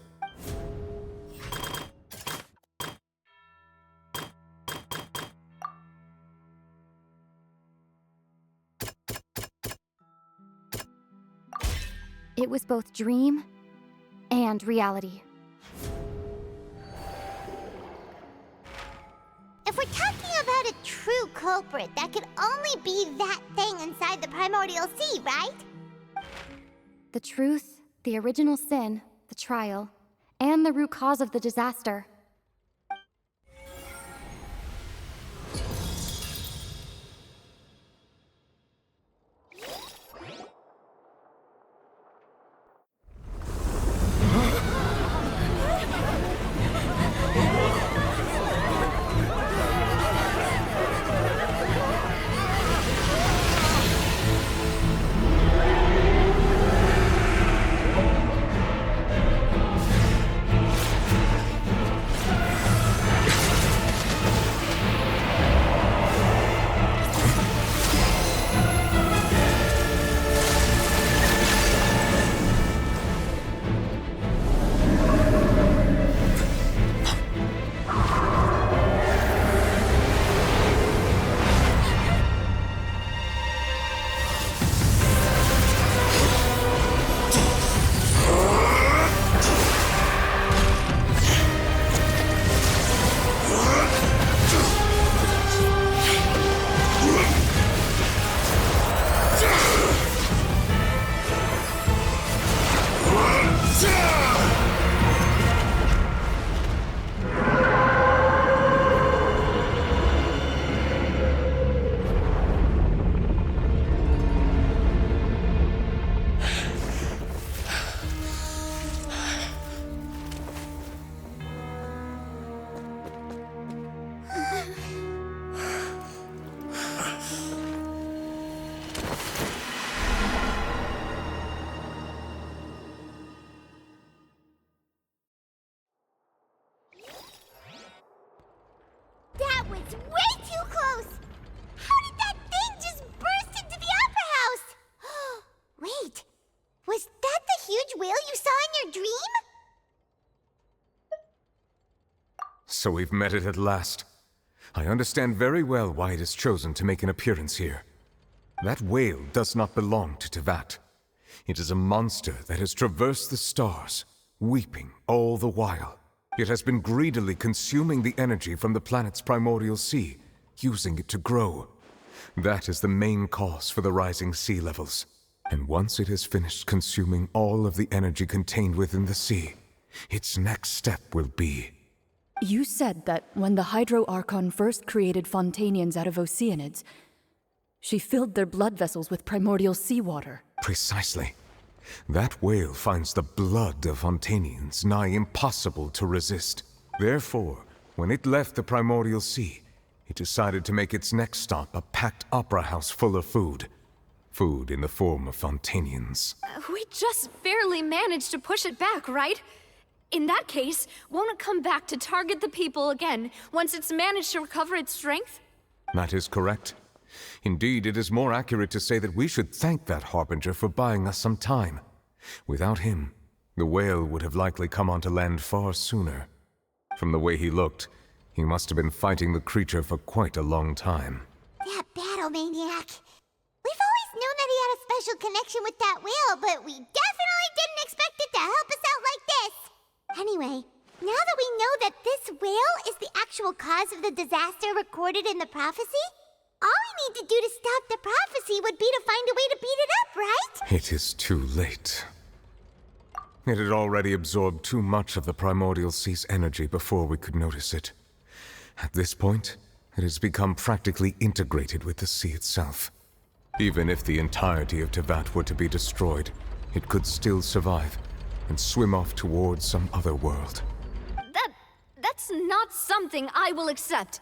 It was both dream and reality. If we're talking about a true culprit, that could only be that thing inside the primordial sea, right? The truth, the original sin, the trial, and the root cause of the disaster. That was way too close! How did that thing just burst into the Opera House? Wait, was that the huge whale you saw in your dream? So we've met it at last. I understand very well why it has chosen to make an appearance here. That whale does not belong to Tevat. It is a monster that has traversed the stars, weeping all the while. It has been greedily consuming the energy from the planet's primordial sea, using it to grow. That is the main cause for the rising sea levels. And once it has finished consuming all of the energy contained within the sea, its next step will be... You said that when the Hydro Archon first created Fontanians out of Oceanids, she filled their blood vessels with primordial seawater. Precisely. That whale finds the blood of Fontanians nigh impossible to resist. Therefore, when it left the primordial sea, it decided to make its next stop a packed opera house full of food. Food in the form of Fontanians. We just barely managed to push it back, right? In that case, won't it come back to target the people again once it's managed to recover its strength? That is correct. Indeed, it is more accurate to say that we should thank that Harbinger for buying us some time. Without him, the whale would have likely come onto land far sooner. From the way he looked, he must have been fighting the creature for quite a long time. That battle maniac. We've always known that he had a special connection with that whale, but we definitely didn't expect it to help us out like this. Anyway, now that we know that this whale is the actual cause of the disaster recorded in the prophecy, all we need to do to stop the prophecy would be to find a way to beat it up, right? It is too late. It had already absorbed too much of the primordial sea's energy before we could notice it. At this point, it has become practically integrated with the sea itself. Even if the entirety of Tevat were to be destroyed, it could still survive and swim off towards some other world. That's not something I will accept.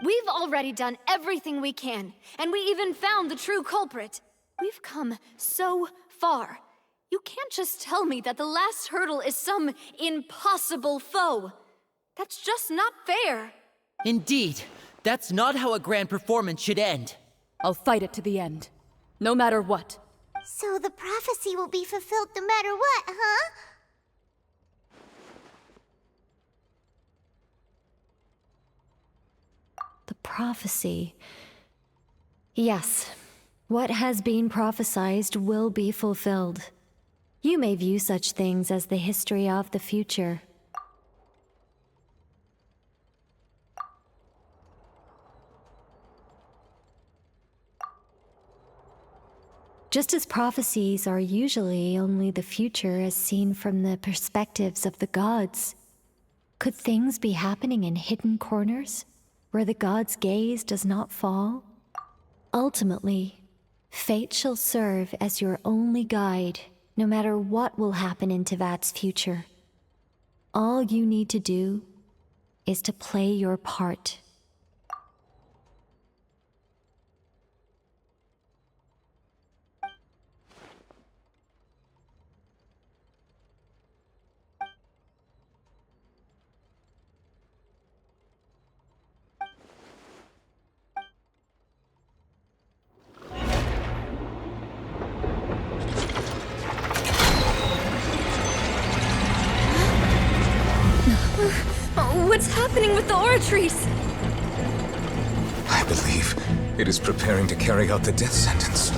We've already done everything we can, and we even found the true culprit. We've come so far. You can't just tell me that the last hurdle is some impossible foe. That's just not fair. Indeed, that's not how a grand performance should end. I'll fight it to the end, no matter what. So the prophecy will be fulfilled no matter what, huh? The prophecy. Yes, what has been prophesied will be fulfilled. You may view such things as the history of the future. Just as prophecies are usually only the future as seen from the perspectives of the gods, could things be happening in hidden corners, where the gods' gaze does not fall? Ultimately, fate shall serve as your only guide, no matter what will happen in Tevat's future. All you need to do is to play your part. What's happening with the oratories? I believe it is preparing to carry out the death sentence.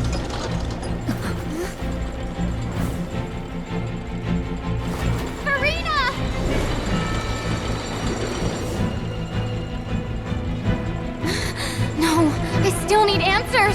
Farina! No, I still need answers!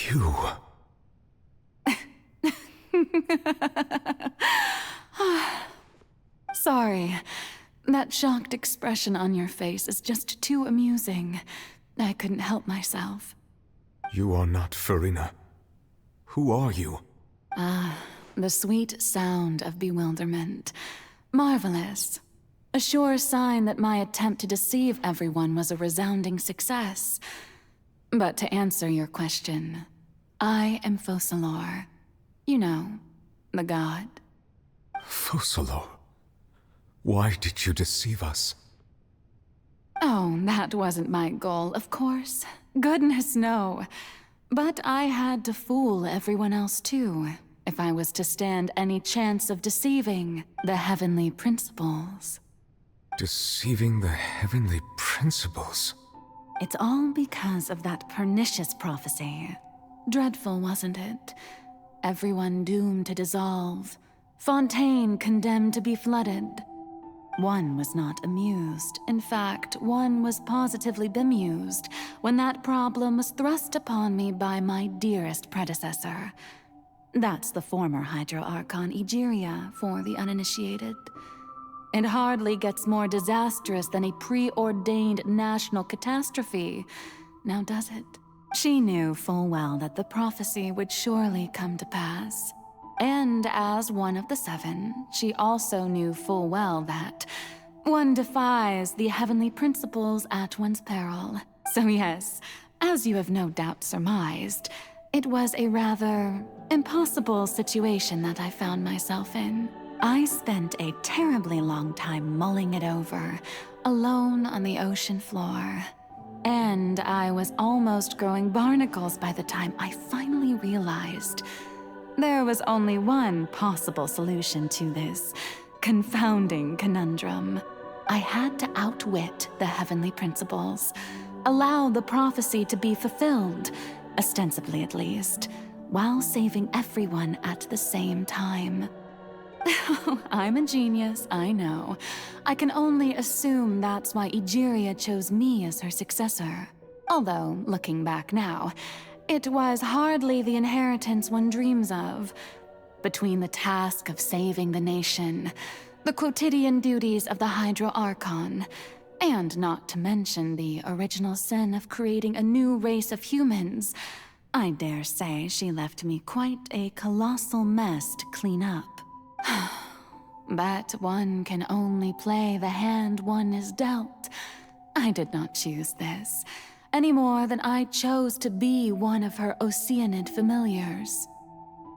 You... Sorry. That shocked expression on your face is just too amusing. I couldn't help myself. You are not Farina. Who are you? The sweet sound of bewilderment. Marvelous. A sure sign that my attempt to deceive everyone was a resounding success. But to answer your question, I am Focalor. You know, the god. Focalor? Why did you deceive us? Oh, that wasn't my goal, of course. Goodness, no. But I had to fool everyone else too, if I was to stand any chance of deceiving the heavenly principles. Deceiving the heavenly principles? It's all because of that pernicious prophecy. Dreadful, wasn't it? Everyone doomed to dissolve. Fontaine condemned to be flooded. One was not amused. In fact, one was positively bemused when that problem was thrust upon me by my dearest predecessor. That's the former Hydro Archon Egeria for the uninitiated. It hardly gets more disastrous than a preordained national catastrophe, now does it? She knew full well that the prophecy would surely come to pass. And as one of the seven, she also knew full well that one defies the heavenly principles at one's peril. So yes, as you have no doubt surmised, it was a rather impossible situation that I found myself in. I spent a terribly long time mulling it over, alone on the ocean floor. And I was almost growing barnacles by the time I finally realized there was only one possible solution to this confounding conundrum. I had to outwit the heavenly principles, allow the prophecy to be fulfilled, ostensibly at least, while saving everyone at the same time. I'm a genius, I know. I can only assume that's why Egeria chose me as her successor. Although, looking back now, it was hardly the inheritance one dreams of. Between the task of saving the nation, the quotidian duties of the Hydro Archon, and not to mention the original sin of creating a new race of humans, I dare say she left me quite a colossal mess to clean up. But one can only play the hand one is dealt. I did not choose this, any more than I chose to be one of her Oceanid familiars.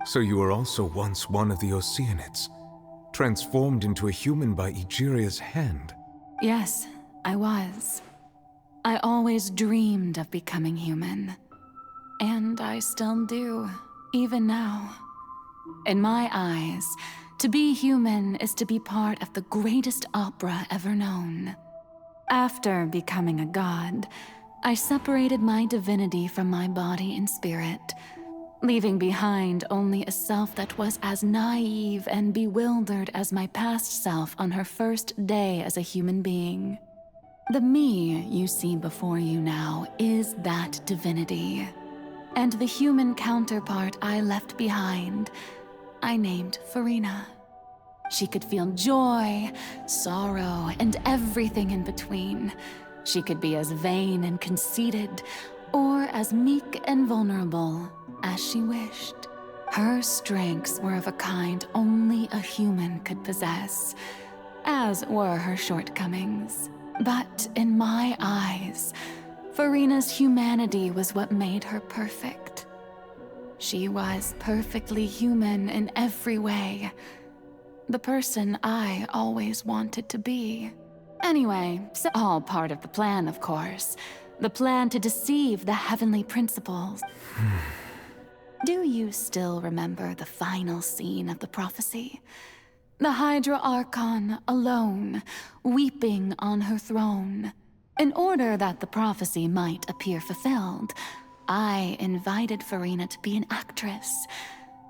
So you were also once one of the Oceanids, transformed into a human by Egeria's hand? Yes, I was. I always dreamed of becoming human. And I still do, even now. In my eyes, to be human is to be part of the greatest opera ever known. After becoming a god, I separated my divinity from my body and spirit, leaving behind only a self that was as naive and bewildered as my past self on her first day as a human being. The me you see before you now is that divinity. And the human counterpart I left behind, I named Farina. She could feel joy, sorrow, and everything in between. She could be as vain and conceited, or as meek and vulnerable as she wished. Her strengths were of a kind only a human could possess, as were her shortcomings. But in my eyes, Farina's humanity was what made her perfect. She was perfectly human in every way. The person I always wanted to be. Anyway, so all part of the plan, of course. The plan to deceive the heavenly principles. Do you still remember the final scene of the prophecy? The Hydra Archon alone, weeping on her throne. In order that the prophecy might appear fulfilled, I invited Farina to be an actress,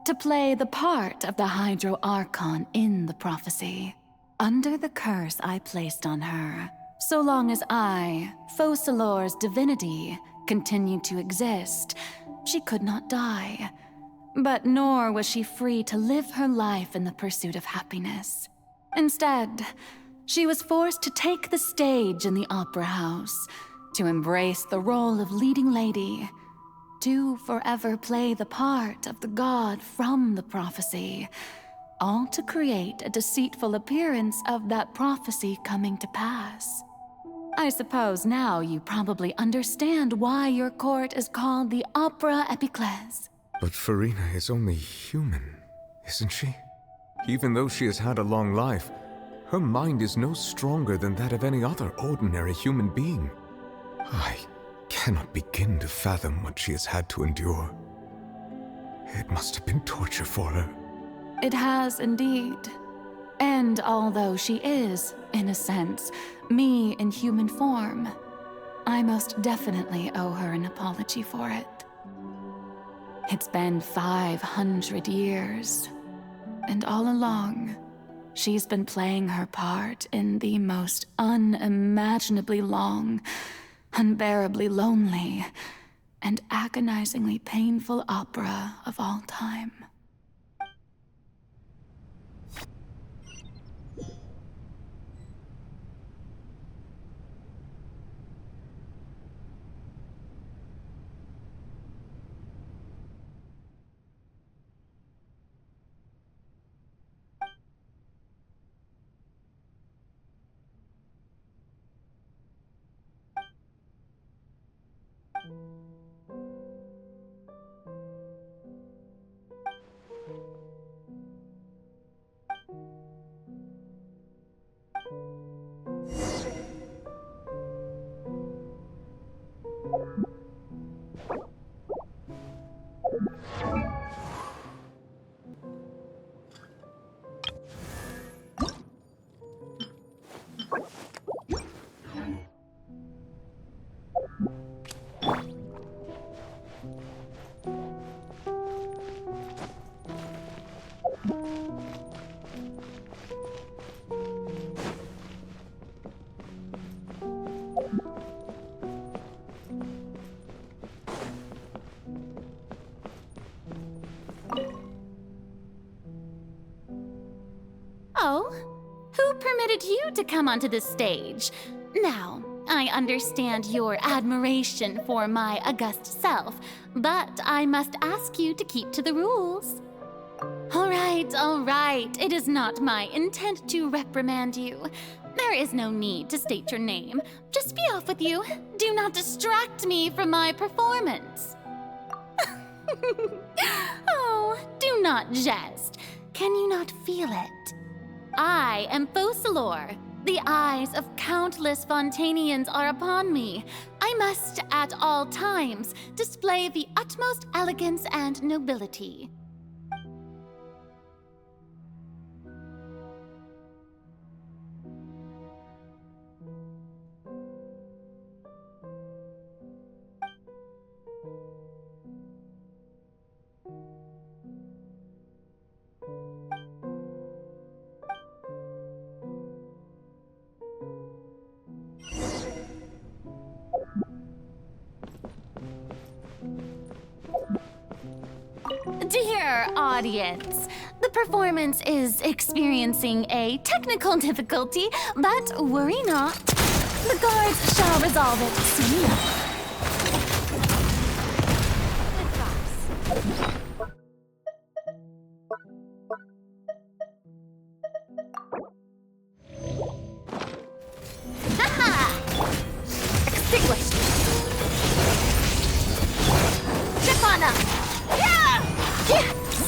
to play the part of the Hydro Archon in the prophecy. Under the curse I placed on her, so long as I, Focalor's divinity, continued to exist, she could not die. But nor was she free to live her life in the pursuit of happiness. Instead, she was forced to take the stage in the opera house, to embrace the role of leading lady, to forever play the part of the god from the prophecy, all to create a deceitful appearance of that prophecy coming to pass. I suppose now you probably understand why your court is called the Opera Epiclese. But Farina is only human, isn't she? Even though she has had a long life, her mind is no stronger than that of any other ordinary human being. I cannot begin to fathom what she has had to endure. It must have been torture for her. It has indeed. And although she is, in a sense, me in human form, I most definitely owe her an apology for it. It's been 500 years, and all along, she's been playing her part in the most unimaginably long, unbearably lonely, and agonizingly painful opera of all time. Oh, who permitted you to come onto the stage? Now, I understand your admiration for my august self, but I must ask you to keep to the rules. All right. It is not my intent to reprimand you. There is no need to state your name. Just be off with you. Do not distract me from my performance. Oh, do not jest. Can you not feel it? I am Focalor. The eyes of countless Fontanians are upon me. I must, at all times, display the utmost elegance and nobility. Dear audience, the performance is experiencing a technical difficulty, but worry not. The guards shall resolve it soon enough. Haha! Extinguished! Trip on up!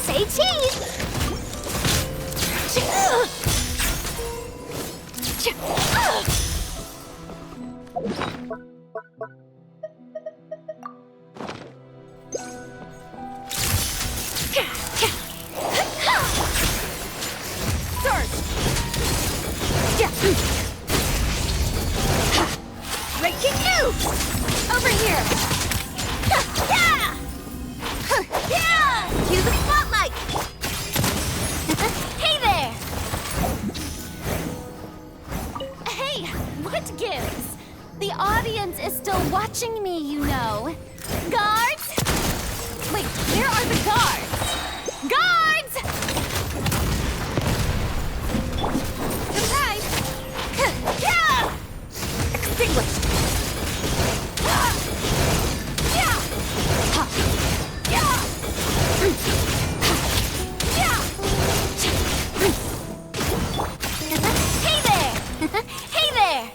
Say cheese! Breaking news! Over here! Cue the spotlight! Hey there! Hey, what gives? The audience is still watching me, you know. Guards, Wait, where are the guards? Guards! Surprise! Extinguished! Hey there! Hey there!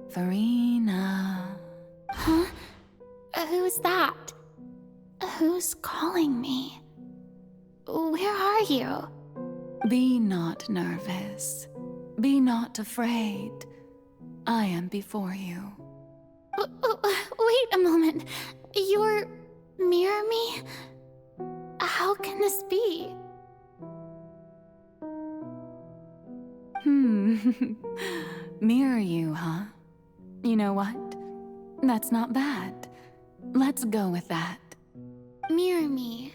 Farina. Huh? Who's that? Who's calling me? Where are you? Be not nervous. Be not afraid. I am before you. Wait a moment. You're mirror me? How can this be? Mirror you, huh? You know what? That's not bad. Let's go with that. Mirror me.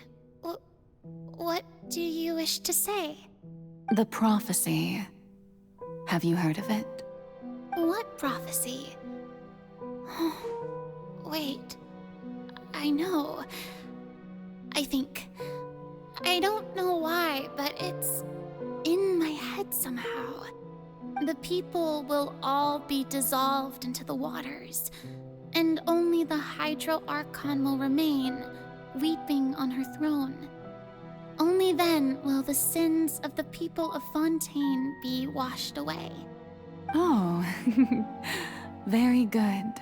What do you wish to say? The prophecy. Have you heard of it? What prophecy? Wait. I know. I think. I don't know why, but it's in my head somehow. The people will all be dissolved into the waters, and only the Hydro Archon will remain, weeping on her throne. Only then will the sins of the people of Fontaine be washed away. Oh, very good.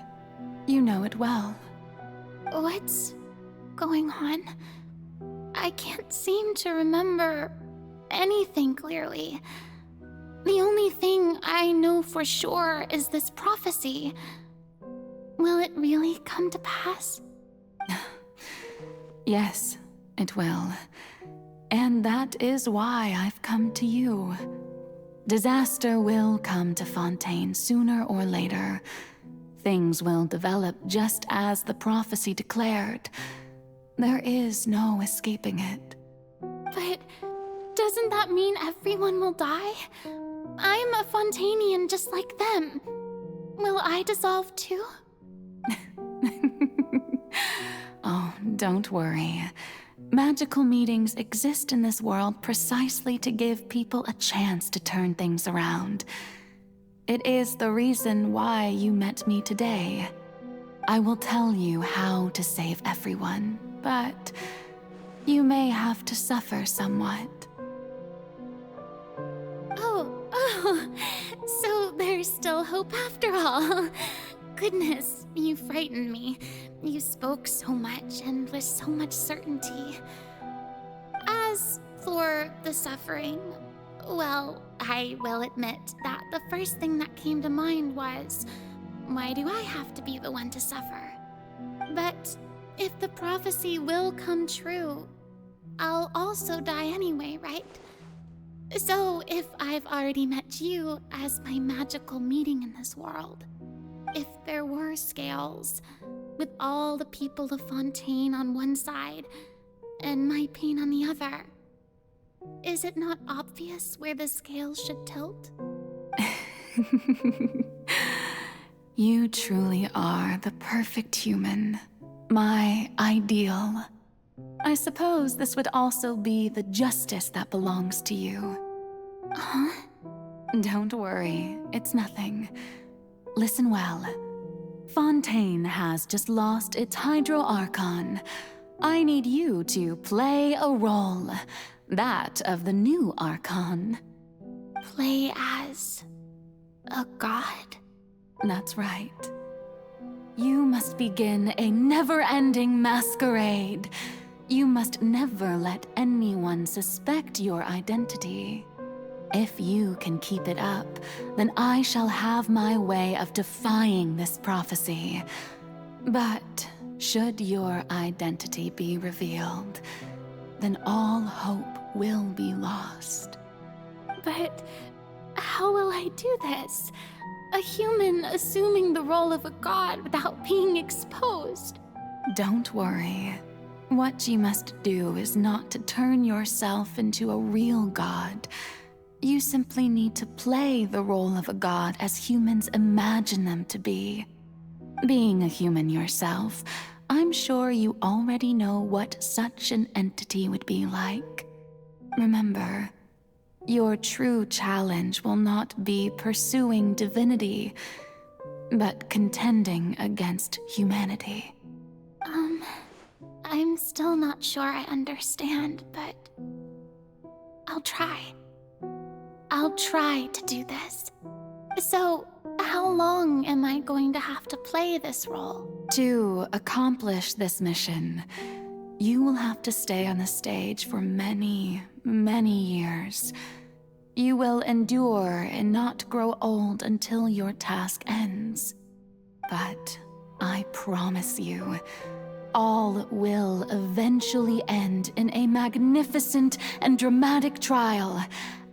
You know it well. What's going on? I can't seem to remember anything clearly. The only thing I know for sure is this prophecy. Will it really come to pass? Yes, it will. And that is why I've come to you. Disaster will come to Fontaine sooner or later. Things will develop just as the prophecy declared. There is no escaping it. But doesn't that mean everyone will die? I'm a Fontainian just like them. Will I dissolve too? Oh, don't worry. Magical meetings exist in this world precisely to give people a chance to turn things around. It is the reason why you met me today. I will tell you how to save everyone, but you may have to suffer somewhat. Oh, so there's still hope after all. Goodness, you frightened me. You spoke so much and with so much certainty. As for the suffering, well, I will admit that the first thing that came to mind was, why do I have to be the one to suffer? But if the prophecy will come true, I'll also die anyway, right? So if I've already met you as my magical meeting in this world, if there were scales, with all the people of Fontaine on one side and my pain on the other, is it not obvious where the scales should tilt? You truly are the perfect human, my ideal. I suppose this would also be the justice that belongs to you. Huh? Don't worry, it's nothing. Listen well. Fontaine has just lost its Hydro Archon. I need you to play a role. That of the new Archon. Play as a god? That's right. You must begin a never-ending masquerade. You must never let anyone suspect your identity. If you can keep it up, then I shall have my way of defying this prophecy. But should your identity be revealed, then all hope will be lost. But how will I do this? A human assuming the role of a god without being exposed. Don't worry. What you must do is not to turn yourself into a real god. You simply need to play the role of a god as humans imagine them to be. Being a human yourself, I'm sure you already know what such an entity would be like. Remember, your true challenge will not be pursuing divinity, but contending against humanity. I'm still not sure I understand, but I'll try. I'll try to do this. So, how long am I going to have to play this role? To accomplish this mission, you will have to stay on the stage for many, many years. You will endure and not grow old until your task ends. But I promise you, all will eventually end in a magnificent and dramatic trial,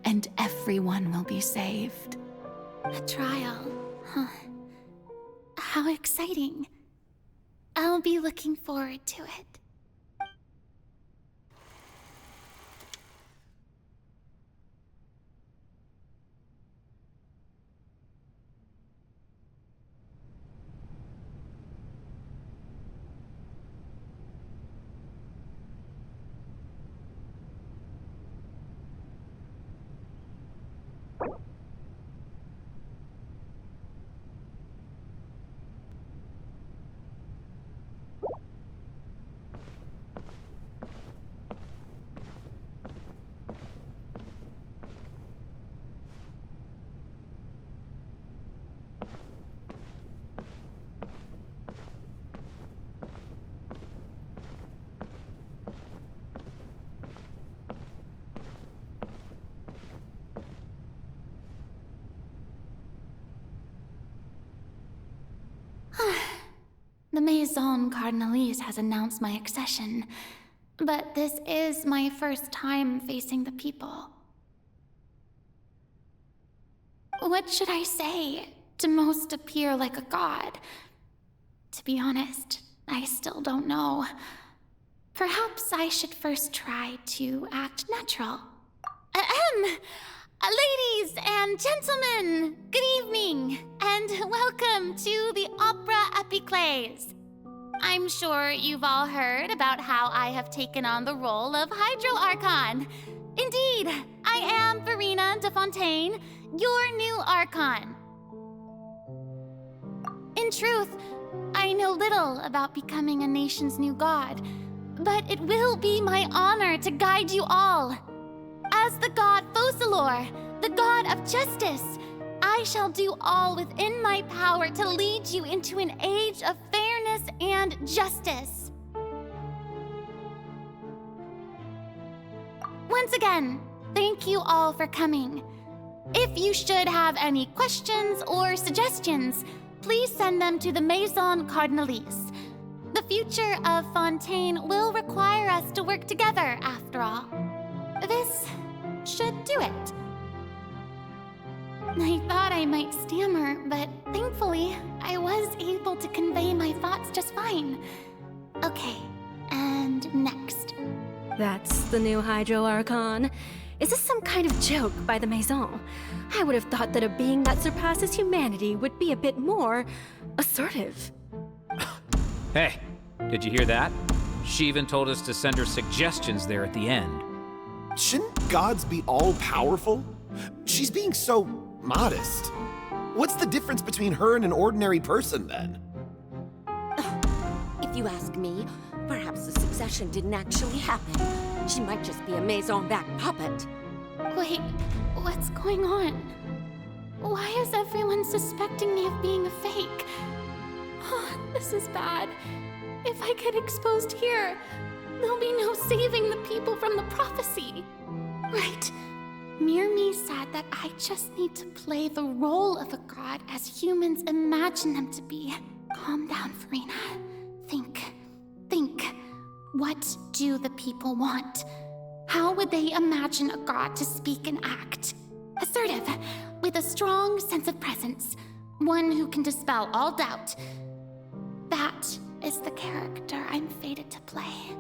and everyone will be saved. A trial, huh? How exciting. I'll be looking forward to it. The Maison Cardinalise has announced my accession, but this is my first time facing the people. What should I say to most appear like a god? To be honest, I still don't know. Perhaps I should first try to act natural. Ladies and gentlemen, good evening, and welcome to the Opera Epiclese. I'm sure you've all heard about how I have taken on the role of Hydro Archon. Indeed, I am Verena de Fontaine, your new Archon. In truth, I know little about becoming a nation's new god, but it will be my honor to guide you all. As the god Focalor, the god of justice, I shall do all within my power to lead you into an age of fairness and justice. Once again, thank you all for coming. If you should have any questions or suggestions, please send them to the Maison Cardinalise. The future of Fontaine will require us to work together, after all. This should do it. I thought I might stammer, but thankfully, I was able to convey my thoughts just fine. Okay, and next. That's the new Hydro Archon. Is this some kind of joke by the Maison? I would have thought that a being that surpasses humanity would be a bit more assertive. Hey, did you hear that? She even told us to send her suggestions there at the end. Shouldn't gods be all-powerful? She's being so modest. What's the difference between her and an ordinary person, then? if you ask me. Perhaps the succession didn't actually happen. She might just be a maison-back puppet. Wait, what's going on? Why is everyone suspecting me of being a fake? Oh, this is bad. If I get exposed here, there'll be no saving the people from the prophecy. Right. Mirmi said that I just need to play the role of a god as humans imagine them to be. Calm down, Farina. Think. What do the people want? How would they imagine a god to speak and act? Assertive, with a strong sense of presence. One who can dispel all doubt. That is the character I'm fated to play.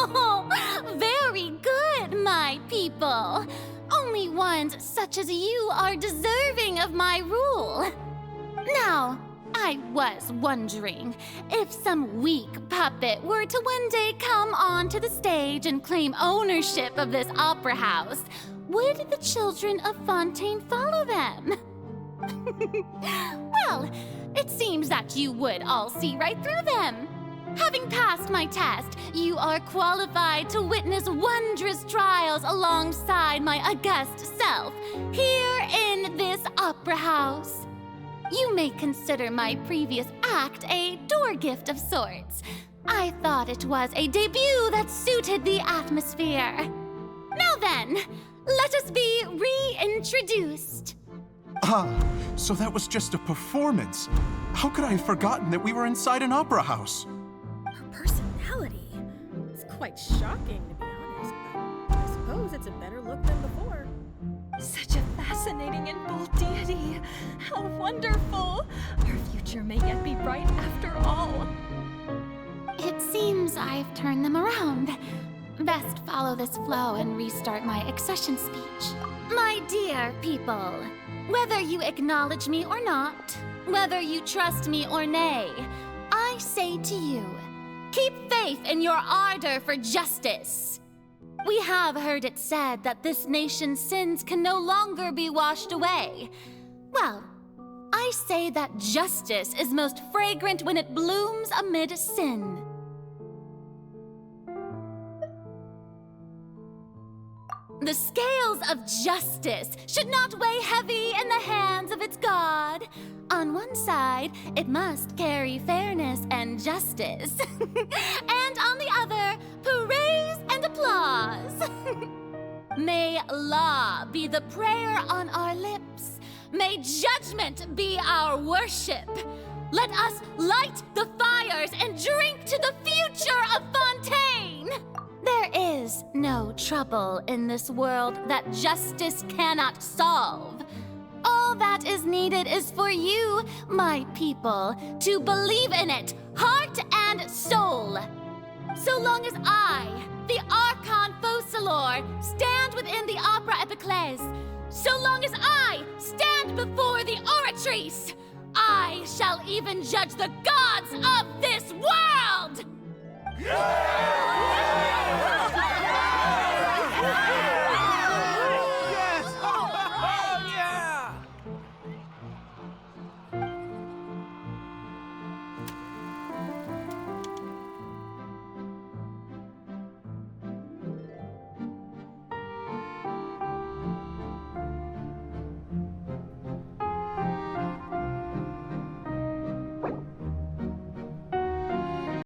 Oh, very good, my people. Only ones such as you are deserving of my rule. Now, I was wondering if some weak puppet were to one day come onto the stage and claim ownership of this opera house, would the children of Fontaine follow them? Well, it seems that you would all see right through them. Having passed my test, you are qualified to witness wondrous trials alongside my august self, here in this opera house. You may consider my previous act a door gift of sorts. I thought it was a debut that suited the atmosphere. Now then, let us be reintroduced. Ah, so that was just a performance. How could I have forgotten that we were inside an opera house? Her personality. It's quite shocking, to be honest, but I suppose it's a better look than before. Such a fascinating and bold deity. How wonderful. Her future may yet be bright after all. It seems I've turned them around. Best follow this flow and restart my accession speech. My dear people, whether you acknowledge me or not, whether you trust me or nay, I say to you, keep faith in your ardor for justice. We have heard it said that this nation's sins can no longer be washed away. Well, I say that justice is most fragrant when it blooms amid sin. The scales of justice should not weigh heavy in the hands of its God. On one side, it must carry fairness and justice. And on the other, praise and applause. May law be the prayer on our lips. May judgment be our worship. Let us light the fires and drink to the future of Fontaine. There is no trouble in this world that justice cannot solve. All that is needed is for you, my people, to believe in it, heart and soul. So long as I, the Archon Focalor, stand within the Opera Epiclese, so long as I stand before the Oratrice, I shall even judge the gods of this world!